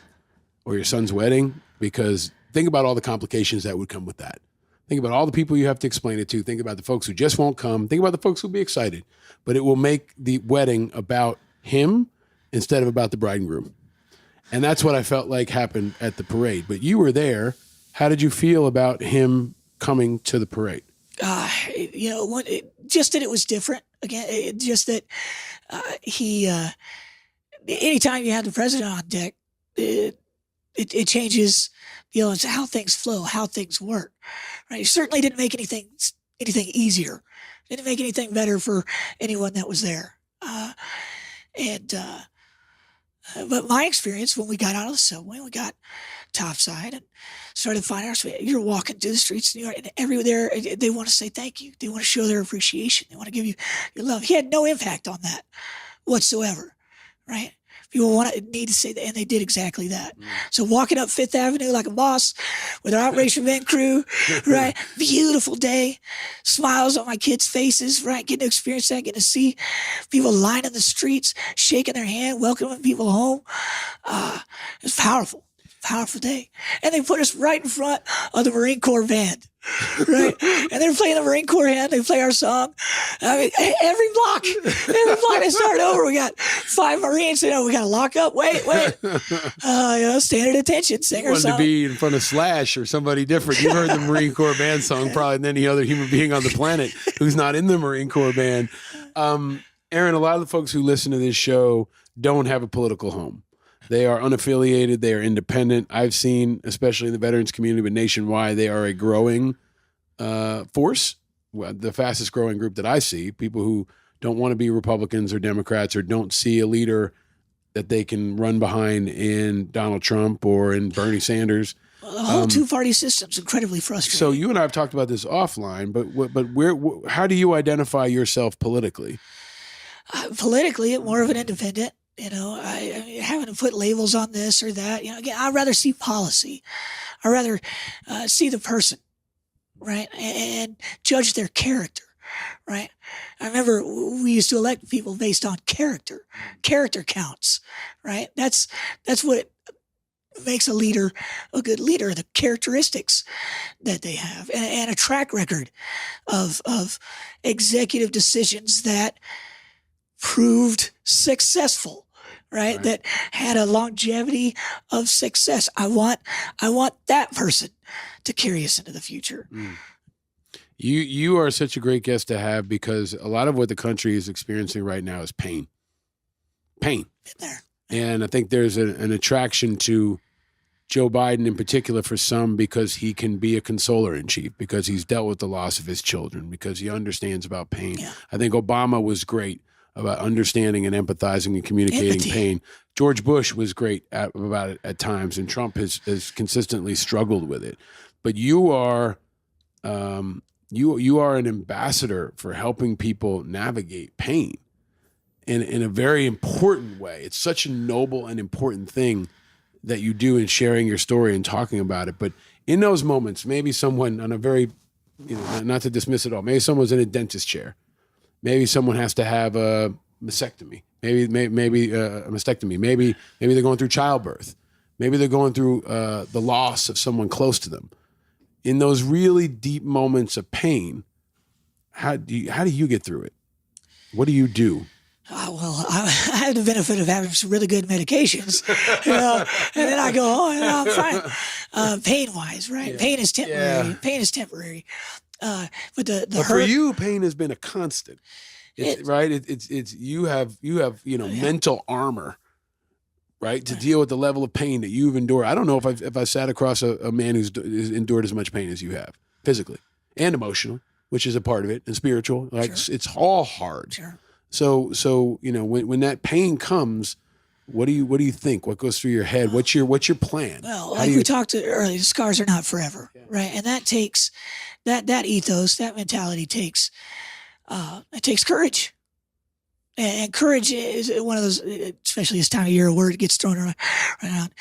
or your son's wedding? Because think about all the complications that would come with that. Think about all the people you have to explain it to. Think about the folks who just won't come. Think about the folks who'll be excited. But it will make the wedding about him instead of about the bride and groom. And that's what I felt like happened at the parade. But you were there. How did you feel about him coming to the parade? Just that it was different. Again, just that anytime you have the president on deck, it changes how things flow, how things work. Right? It certainly didn't make anything easier. Didn't make anything better for anyone that was there. But my experience when we got out of the subway, we got topside and started finding our way. You're walking through the streets of New York, and everywhere they want to say thank you. They want to show their appreciation. They want to give you your love. He had no impact on that whatsoever, right? People need to say that, and they did exactly that. So walking up Fifth Avenue like a boss with our Operation Event crew, right? Beautiful day, smiles on my kids' faces, right? Getting to experience that, getting to see people lining the streets, shaking their hand, welcoming people home. It was powerful day. And they put us right in front of the Marine Corps band, right? And they're playing the Marine Corps band. They play our song. I mean, every block they start over. We got 5 Marines. We got to lock up. Wait. Stand at attention. Sing our song. You wanted to be in front of Slash or somebody different. You heard the Marine Corps band song probably than any other human being on the planet who's not in the Marine Corps band. Aaron, a lot of the folks who listen to this show don't have a political home. They are unaffiliated. They are independent. I've seen, especially in the veterans community, but nationwide, they are a growing force. Well, the fastest growing group that I see, people who don't want to be Republicans or Democrats or don't see a leader that they can run behind in Donald Trump or in Bernie Sanders. Well, the whole two-party system's incredibly frustrating. So you and I have talked about this offline, but how do you identify yourself politically? Politically, I'm more of an independent. I having to put labels on this or that. Again, I'd rather see policy. I'd rather see the person, right, and judge their character, right. I remember we used to elect people based on character. Character counts, right. That's what makes a leader a good leader. The characteristics that they have, and a track record of executive decisions that proved successful, right? That had a longevity of success. I want that person to carry us into the future. You are such a great guest to have because a lot of what the country is experiencing right now is pain. Been there. And I think there's an attraction to Joe Biden in particular for some because he can be a consoler in chief, because he's dealt with the loss of his children, because he understands about pain. Yeah. I think Obama was great about understanding and empathizing and communicating pain. George Bush was great about it at times, and Trump has consistently struggled with it. But you are you are an ambassador for helping people navigate pain. in a very important way. It's such a noble and important thing that you do in sharing your story and talking about it. But in those moments, maybe someone on a very, not to dismiss it all, maybe someone's in a dentist chair. Maybe someone has to have a mastectomy. Maybe a mastectomy. Maybe they're going through childbirth. Maybe they're going through the loss of someone close to them. In those really deep moments of pain, how do you get through it? What do you do? Well, I have the benefit of having some really good medications, and then I go, and I'm fine. Pain-wise, right? Yeah. Pain is temporary. Yeah. Pain is temporary. But the but for you, pain has been a constant. Right? It's you have mental armor, right, to deal with the level of pain that you've endured. I don't know if I sat across a man who's endured as much pain as you have, physically and emotional, which is a part of it, and spiritual. Like sure. It's all hard. Sure. So when that pain comes, what do you think? What goes through your head? What's your plan? Well, like we talked earlier, scars are not forever, right? And that takes that ethos, that mentality takes courage. And courage is one of those, especially this time of year, a word gets thrown around.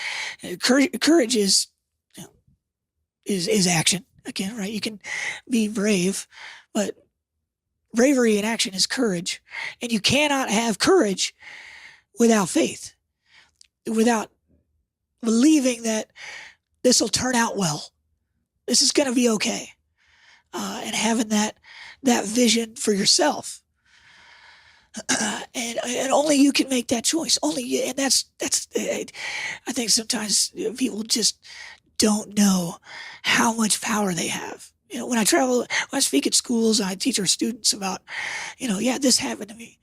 Courage is action again, right? You can be brave, but bravery in action is courage. And you cannot have courage without faith, without believing that this will turn out well. This is going to be okay. And having that vision for yourself. And only you can make that choice. Only you, and that's I think sometimes people just don't know how much power they have. When I speak at schools, I teach our students about, this happened to me.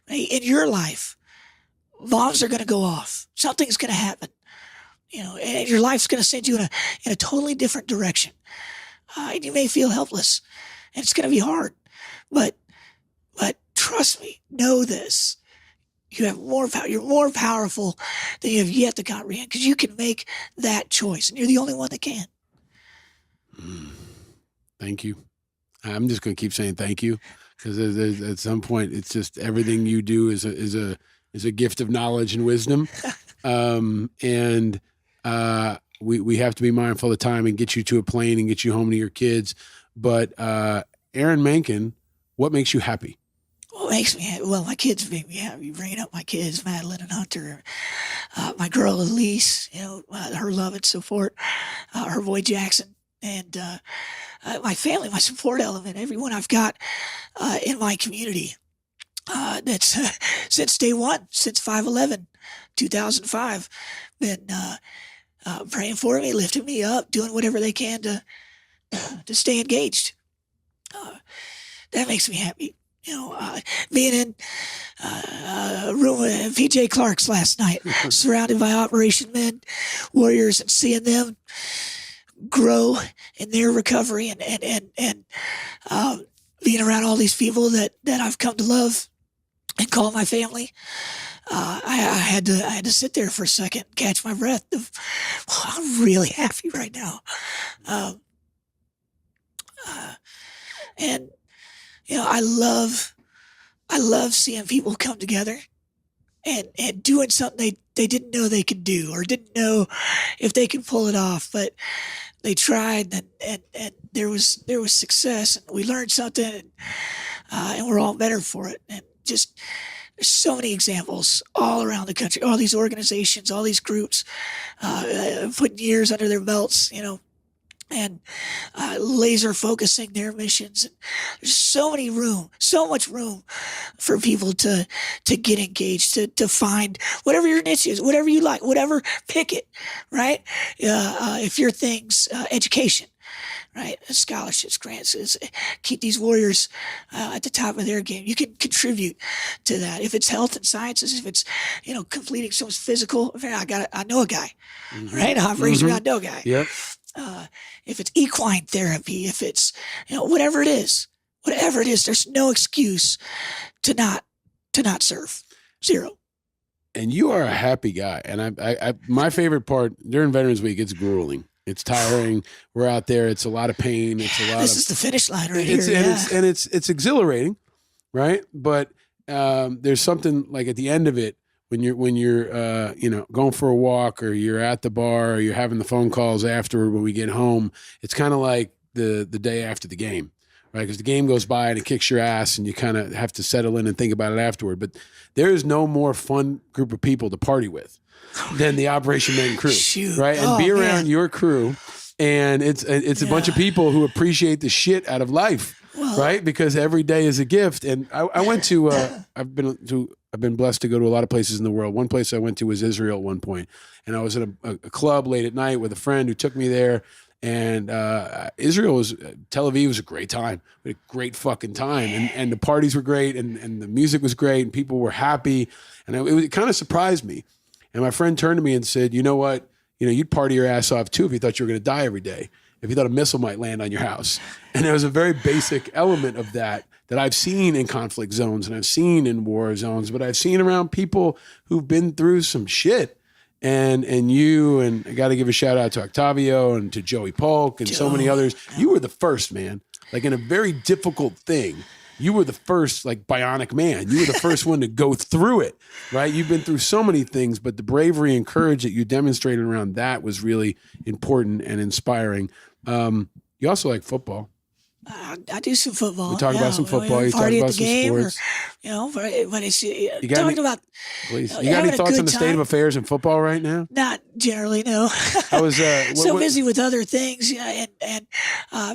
In your life, bombs are going to go off. Something's going to happen. And your life's going to send you in a totally different direction. And you may feel helpless, and it's going to be hard. But trust me, know this. You have more power. You're more powerful than you have yet to comprehend, because you can make that choice, and you're the only one that can. Thank you. I'm just going to keep saying thank you, because at some point, it's just everything you do is a gift of knowledge and wisdom, and we have to be mindful of time and get you to a plane and get you home to your kids. But Aaron Mankin, what makes you happy? What makes me happy? Well, my kids make me happy. Bringing up my kids, Madeline and Hunter, my girl Elise, her love and support, her boy Jackson, and my family, my support element, everyone I've got in my community. That's since day one, since 5/11, 2005, been praying for me, lifting me up, doing whatever they can to stay engaged. That makes me happy. Being in a room with PJ Clark's last night, surrounded by Operation Men, warriors, and seeing them grow in their recovery, and being around all these people that I've come to love and call my family. I had to sit there for a second, catch my breath. I'm really happy right now. And I love seeing people come together and doing something they didn't know they could do, or didn't know if they could pull it off, but they tried, and there was success, and we learned something, and we're all better for it. And just, there's so many examples all around the country, all these organizations, all these groups, putting years under their belts, and laser focusing their missions. And there's so much room for people to get engaged, to find whatever your niche is, whatever you like, whatever, pick it, right? If your thing's education, right? Scholarships, grants, keep these warriors at the top of their game. You can contribute to that. If it's health and sciences, if it's, completing someone's physical, I know a guy, right? Operation, I know a guy. Yep. If it's equine therapy, if it's, whatever it is, there's no excuse to not serve. Zero. And you are a happy guy. And I my favorite part during Veterans Week, it's grueling. It's tiring. We're out there. It's a lot of pain. It's a lot. This is the finish line right here. And it's exhilarating, right? But there's something like at the end of it, when you're going for a walk, or you're at the bar, or you're having the phone calls afterward when we get home, it's kind of like the day after the game, right? Because the game goes by and it kicks your ass, and you kind of have to settle in and think about it afterward. But there is no more fun group of people to party with than the Operation Men crew, Shoot. right? And be around Man. your crew, and it's a bunch of people who appreciate the shit out of life. Well, Right, because every day is a gift. And I went to I've been blessed to go to a lot of places in the world. One place I went to was Israel at one point, and I was at a club late at night with a friend who took me there. And Tel Aviv was a great time. We had a great fucking time, and the parties were great, and the music was great, and people were happy, and it kind of surprised me. And my friend turned to me and said, "You know what? You'd party your ass off too if you thought you were going to die every day. If you thought a missile might land on your house." And there was a very basic element of that I've seen in conflict zones, and I've seen in war zones, but I've seen around people who've been through some shit. And I got to give a shout out to Octavio and to Joey Polk and so many others. You were the first, man. Like, in a very difficult thing, you were the first, like, bionic man. You were the first one to go through it, right? You've been through so many things, but the bravery and courage that you demonstrated around that was really important and inspiring. You also like football. I do some football. We talk about some football. You talk party about at the some game, sports. but it's got talking any- about. Please, you got having any a thoughts good on the state time. of affairs in football right now? Not generally, no. I was So busy with other things, and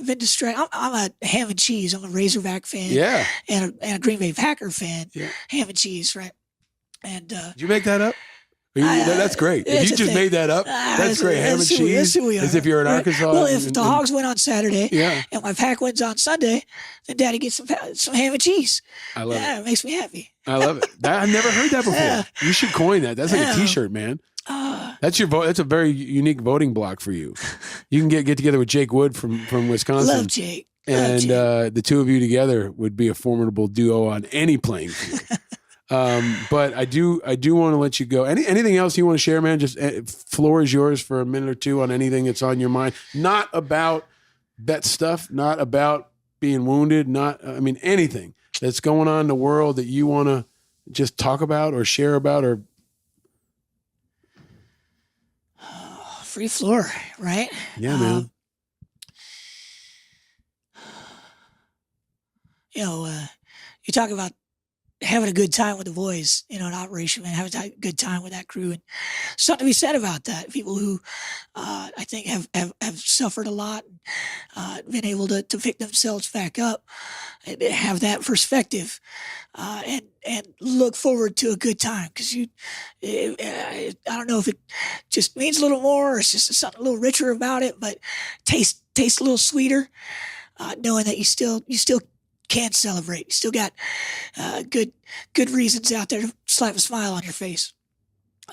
been distracted. I'm a ham and cheese. I'm a Razorback fan, Yeah. and a Green Bay Packer fan. Yeah. Ham and cheese, right? And Did you make that up? That's great. If it's you a just thing. made that up, that's great. Ham and That's who cheese. we are. As if you're in Right. Arkansas. Well, if the Hogs win on Saturday, Yeah. and my Pack wins on Sunday, then Daddy gets some ham and cheese. I love It makes me happy. I love it. I've never heard that before. Yeah. You should coin that. That's like Yeah. a T-shirt, man. That's your vote. That's a very unique voting block for you. You can get together with Jake Wood from Wisconsin, Love Jake. and the two of you together would be a formidable duo on any playing field. But I do want to let you go. Anything else you want to share, man? Just floor is yours for a minute or two on anything that's on your mind. Not about that stuff. Not about being wounded. Anything that's going on in the world that you want to just talk about or share about or. Free floor, right? Yeah, man. You talk about having a good time with the boys, in Operation Man, having a good time with that crew, and something to be said about that. People who I think have suffered a lot, been able to pick themselves back up, and have that perspective, and look forward to a good time. Because I don't know if it just means a little more, or it's just something a little richer about it, but tastes a little sweeter, knowing that you still can celebrate. You still got good reasons out there to slap a smile on your face.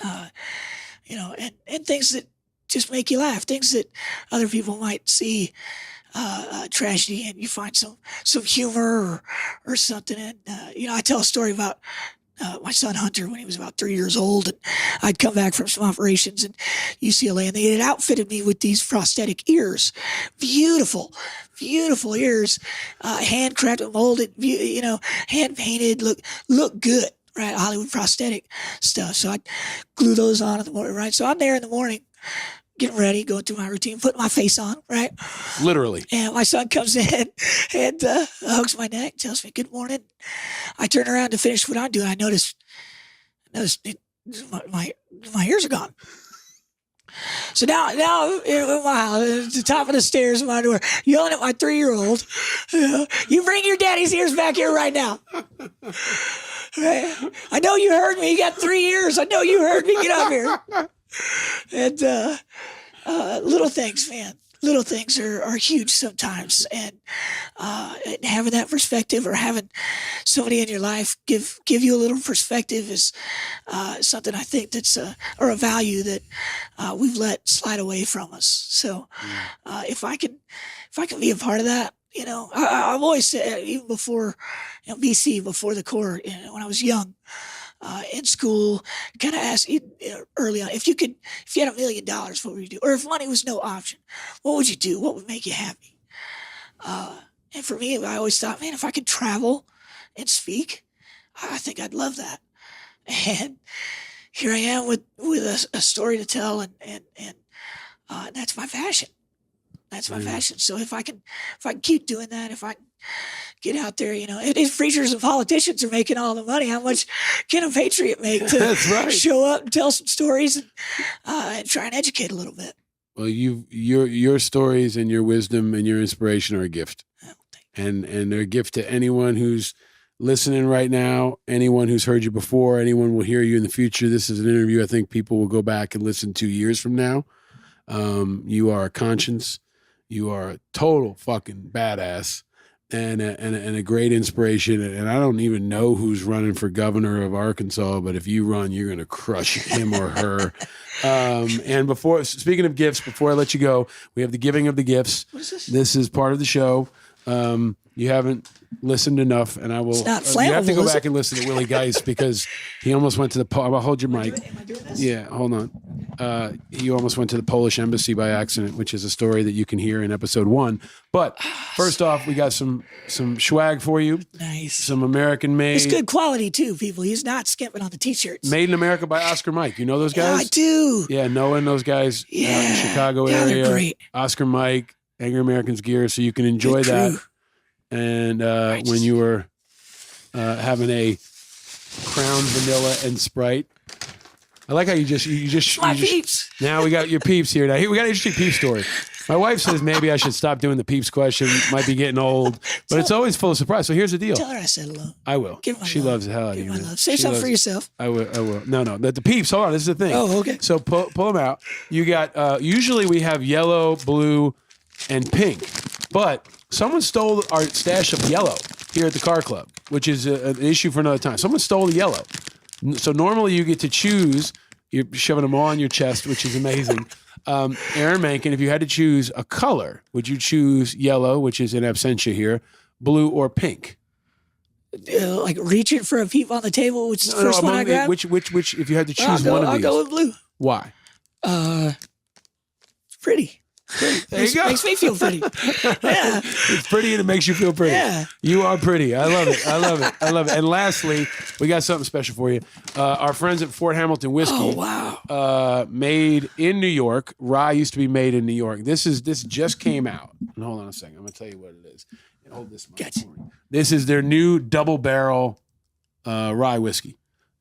And things that just make you laugh, things that other people might see tragedy, and you find some humor or something. And I tell a story about my son Hunter when he was about 3 years old, and I'd come back from some operations in UCLA, and they had outfitted me with these prosthetic ears, beautiful ears, hand crafted, molded, hand painted, look good, right? Hollywood prosthetic stuff. So I'd glue those on in the morning, right? So I'm there in the morning, getting ready, going through my routine, putting my face on, right? Literally. And my son comes in and hugs my neck, tells me good morning. I turn around to finish what I'm doing. I noticed my ears are gone. So now in my house, at the top of the stairs in my door, yelling at my 3-year-old, you bring your daddy's ears back here right now. Right? I know you heard me. You got 3 ears. I know you heard me. Get up here. And little things, man. Little things are huge sometimes, and having that perspective, or having somebody in your life give you a little perspective, is something I think that's or a value that we've let slide away from us. So if I can be a part of that, I've always said, even before BC, before the Corps, when I was young. In school, kind of asked early on, if you had $1 million, what would you do? Or if money was no option, what would you do? What would make you happy? And for me, I always thought, man, if I could travel and speak, I think I'd love that. And here I am with a story to tell, and that's my passion. That's my passion. So if I can keep doing that, if I can get out there, if preachers and politicians are making all the money, how much can a patriot make to That's right. show up and tell some stories and try and educate a little bit? Well, your stories and your wisdom and your inspiration are a gift, and they're a gift to anyone who's listening right now, anyone who's heard you before, anyone will hear you in the future. This is an interview I think people will go back and listen to years from now. You are a conscience. You are a total fucking badass and a great inspiration. And I don't even know who's running for governor of Arkansas, but if you run, you're going to crush him or her. And speaking of gifts, before I let you go, we have the giving of the gifts. What is this? This is part of the show. You haven't listened enough, and I will. It's not you have to flammable, go is back it? and listen to Willie Geist because he almost went to the. I'll hold your mic. Am I doing this? Yeah, hold on. He almost went to the Polish embassy by accident, which is a story that you can hear in episode 1. But first off, we got some swag for you. Nice. Some American made. It's good quality too, people. He's not skimping on the t-shirts. Made in America by Oscar Mike. You know those Yeah, guys? I do. Yeah, Noah and those guys out in the Yeah. Chicago Yeah, they're area. great. Oscar Mike, Angry Americans gear, so you can enjoy Good that. crew. And when you were having a Crown Vanilla and Sprite. I like how you just My peeps. now we got your peeps here. Now we got an interesting peep story. My wife says maybe I should stop doing the peeps question. Might be getting old, but it's always full of surprise. So here's the deal. Tell her I said hello. I will. Give her my She love. loves the hell out of Give you. my man. love. Save She something loves- for yourself. I will. No. The peeps. Hold on. This is the thing. Oh, okay. So pull them out. You got. Usually we have yellow, blue, and pink, but someone stole our stash of yellow here at the car club, which is an issue for another time. Someone stole the yellow. So normally you get to choose. You're shoving them all on your chest, which is amazing. Aaron Mankin, if you had to choose a color, would you choose yellow, which is in absentia here, blue, or pink? Like reaching for a peep on the table, which is the first one I grab. Which, if you had to choose I'll one of these, go with blue. why? It's pretty. There you go. Makes me feel pretty. Yeah. It's pretty and it makes you feel pretty. Yeah. You are pretty. I love it. I love it. I love it. And lastly, we got something special for you. Our friends at Fort Hamilton Whiskey. Oh, wow. Made in New York. Rye used to be made in New York. This just came out. And hold on a second. I'm gonna tell you what it is. Hold this mic Gotcha. for me. This is their new double barrel rye whiskey.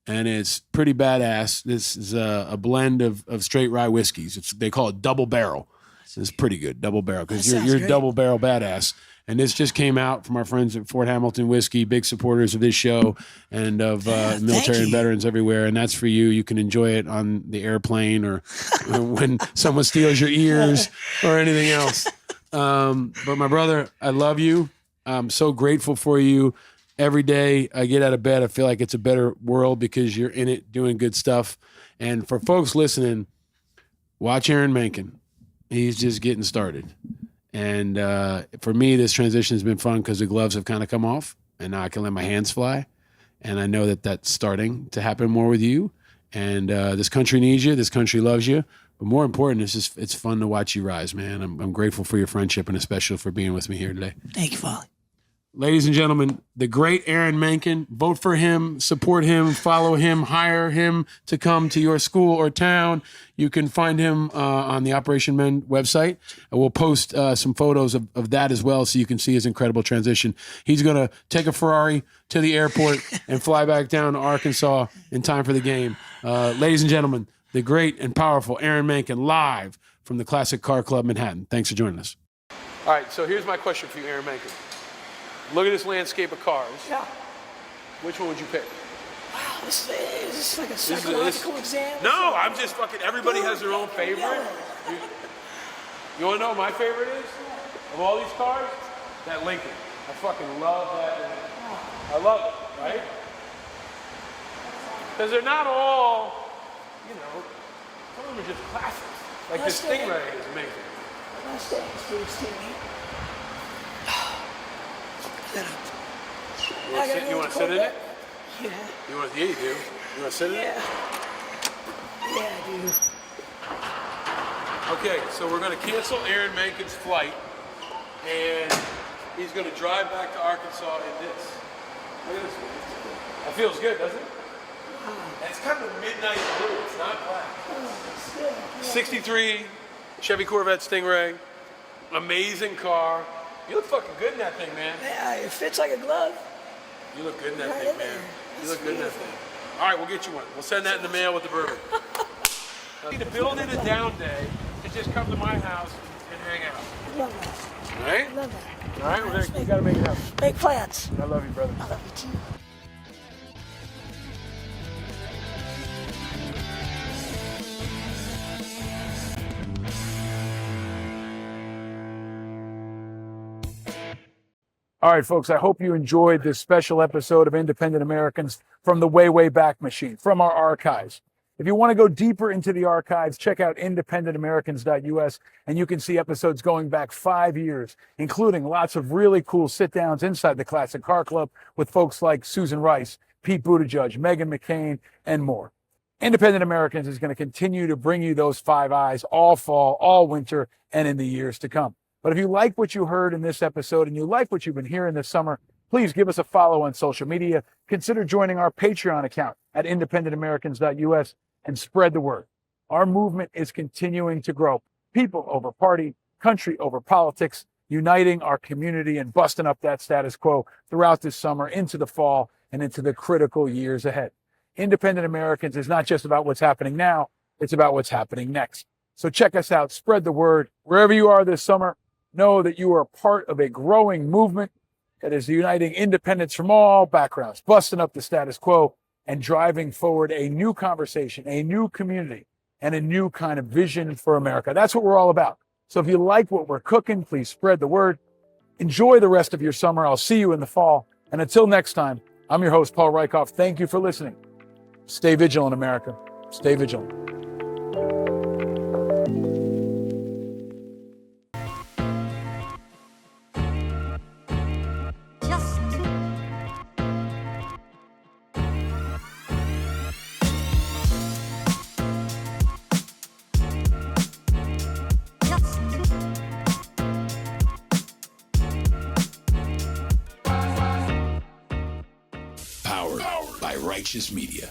And it's pretty badass. This is a blend of straight rye whiskeys. They call it double barrel. It's pretty good, double barrel, because That sounds you're great. double barrel badass. And this just came out from our friends at Fort Hamilton Whiskey, big supporters of this show and of military and you. veterans everywhere. And that's for you. You can enjoy it on the airplane or when someone steals your ears or anything else. But my brother, I love you. I'm so grateful for you. Every day I get out of bed, I feel like it's a better world because you're in it doing good stuff. And for folks listening, watch Aaron Mankin. He's just getting started. And for me, this transition has been fun because the gloves have kind of come off and now I can let my hands fly. And I know that that's starting to happen more with you. And this country needs you. This country loves you. But more important, it's fun to watch you rise, man. I'm grateful for your friendship and especially for being with me here today. Thank you, Polly. Ladies and gentlemen, the great Aaron Mankin. Vote for him, support him, follow him, hire him to come to your school or town. You can find him on the Operation Men website. We'll post some photos of that as well so you can see his incredible transition. He's going to take a Ferrari to the airport and fly back down to Arkansas in time for the game. Ladies and gentlemen, the great and powerful Aaron Mankin live from the Classic Car Club Manhattan. Thanks for joining us. All right, so here's my question for you, Aaron Mankin. Look at this landscape of cars. Yeah. Which one would you pick? Wow, is this like a psychological exam? No, I'm just fucking, everybody has their own favorite. You want to know what my favorite is? Of all these cars? That Lincoln. I fucking love that. I love it, right? Because they're not all, some of them are just classics. Like this Stingray is amazing. Mustang's pretty steamy. You want to sit in it? Yeah. Yeah, you do. You want to sit in it? Yeah, dude. Okay, so we're going to cancel Aaron Mankin's flight, and he's going to drive back to Arkansas in this. Look at this. That feels good, doesn't it? And it's kind of a midnight blue. It's not black. 63 Chevy Corvette Stingray. Amazing car. You look fucking good in that thing, man. Yeah, it fits like a glove. You look good in that Right thing, in man. there. You look good in that thing. All right, we'll get you one. We'll send that in the mail with the bourbon. To build in a down day to just come to my house and hang out. Love that. All right? Love that. All right, we got to make it happen. Make plans. I love you, brother. I love you too. All right, folks, I hope you enjoyed this special episode of Independent Americans from the way, way back machine, from our archives. If you want to go deeper into the archives, check out independentamericans.us, and you can see episodes going back 5 years, including lots of really cool sit-downs inside the Classic Car Club with folks like Susan Rice, Pete Buttigieg, Meghan McCain, and more. Independent Americans is going to continue to bring you those 5 eyes all fall, all winter, and in the years to come. But if you like what you heard in this episode and you like what you've been hearing this summer, please give us a follow on social media. Consider joining our Patreon account at independentamericans.us and spread the word. Our movement is continuing to grow. People over party, country over politics, uniting our community and busting up that status quo throughout this summer, into the fall, and into the critical years ahead. Independent Americans is not just about what's happening now, it's about what's happening next. So check us out, spread the word. Wherever you are this summer, know that you are part of a growing movement that is uniting independents from all backgrounds, busting up the status quo, and driving forward a new conversation, a new community, and a new kind of vision for America. That's what we're all about. So if you like what we're cooking, please spread the word. Enjoy the rest of your summer. I'll see you in the fall. And until next time, I'm your host, Paul Rieckhoff. Thank you for listening. Stay vigilant, America. Stay vigilant. Powered by Righteous Media.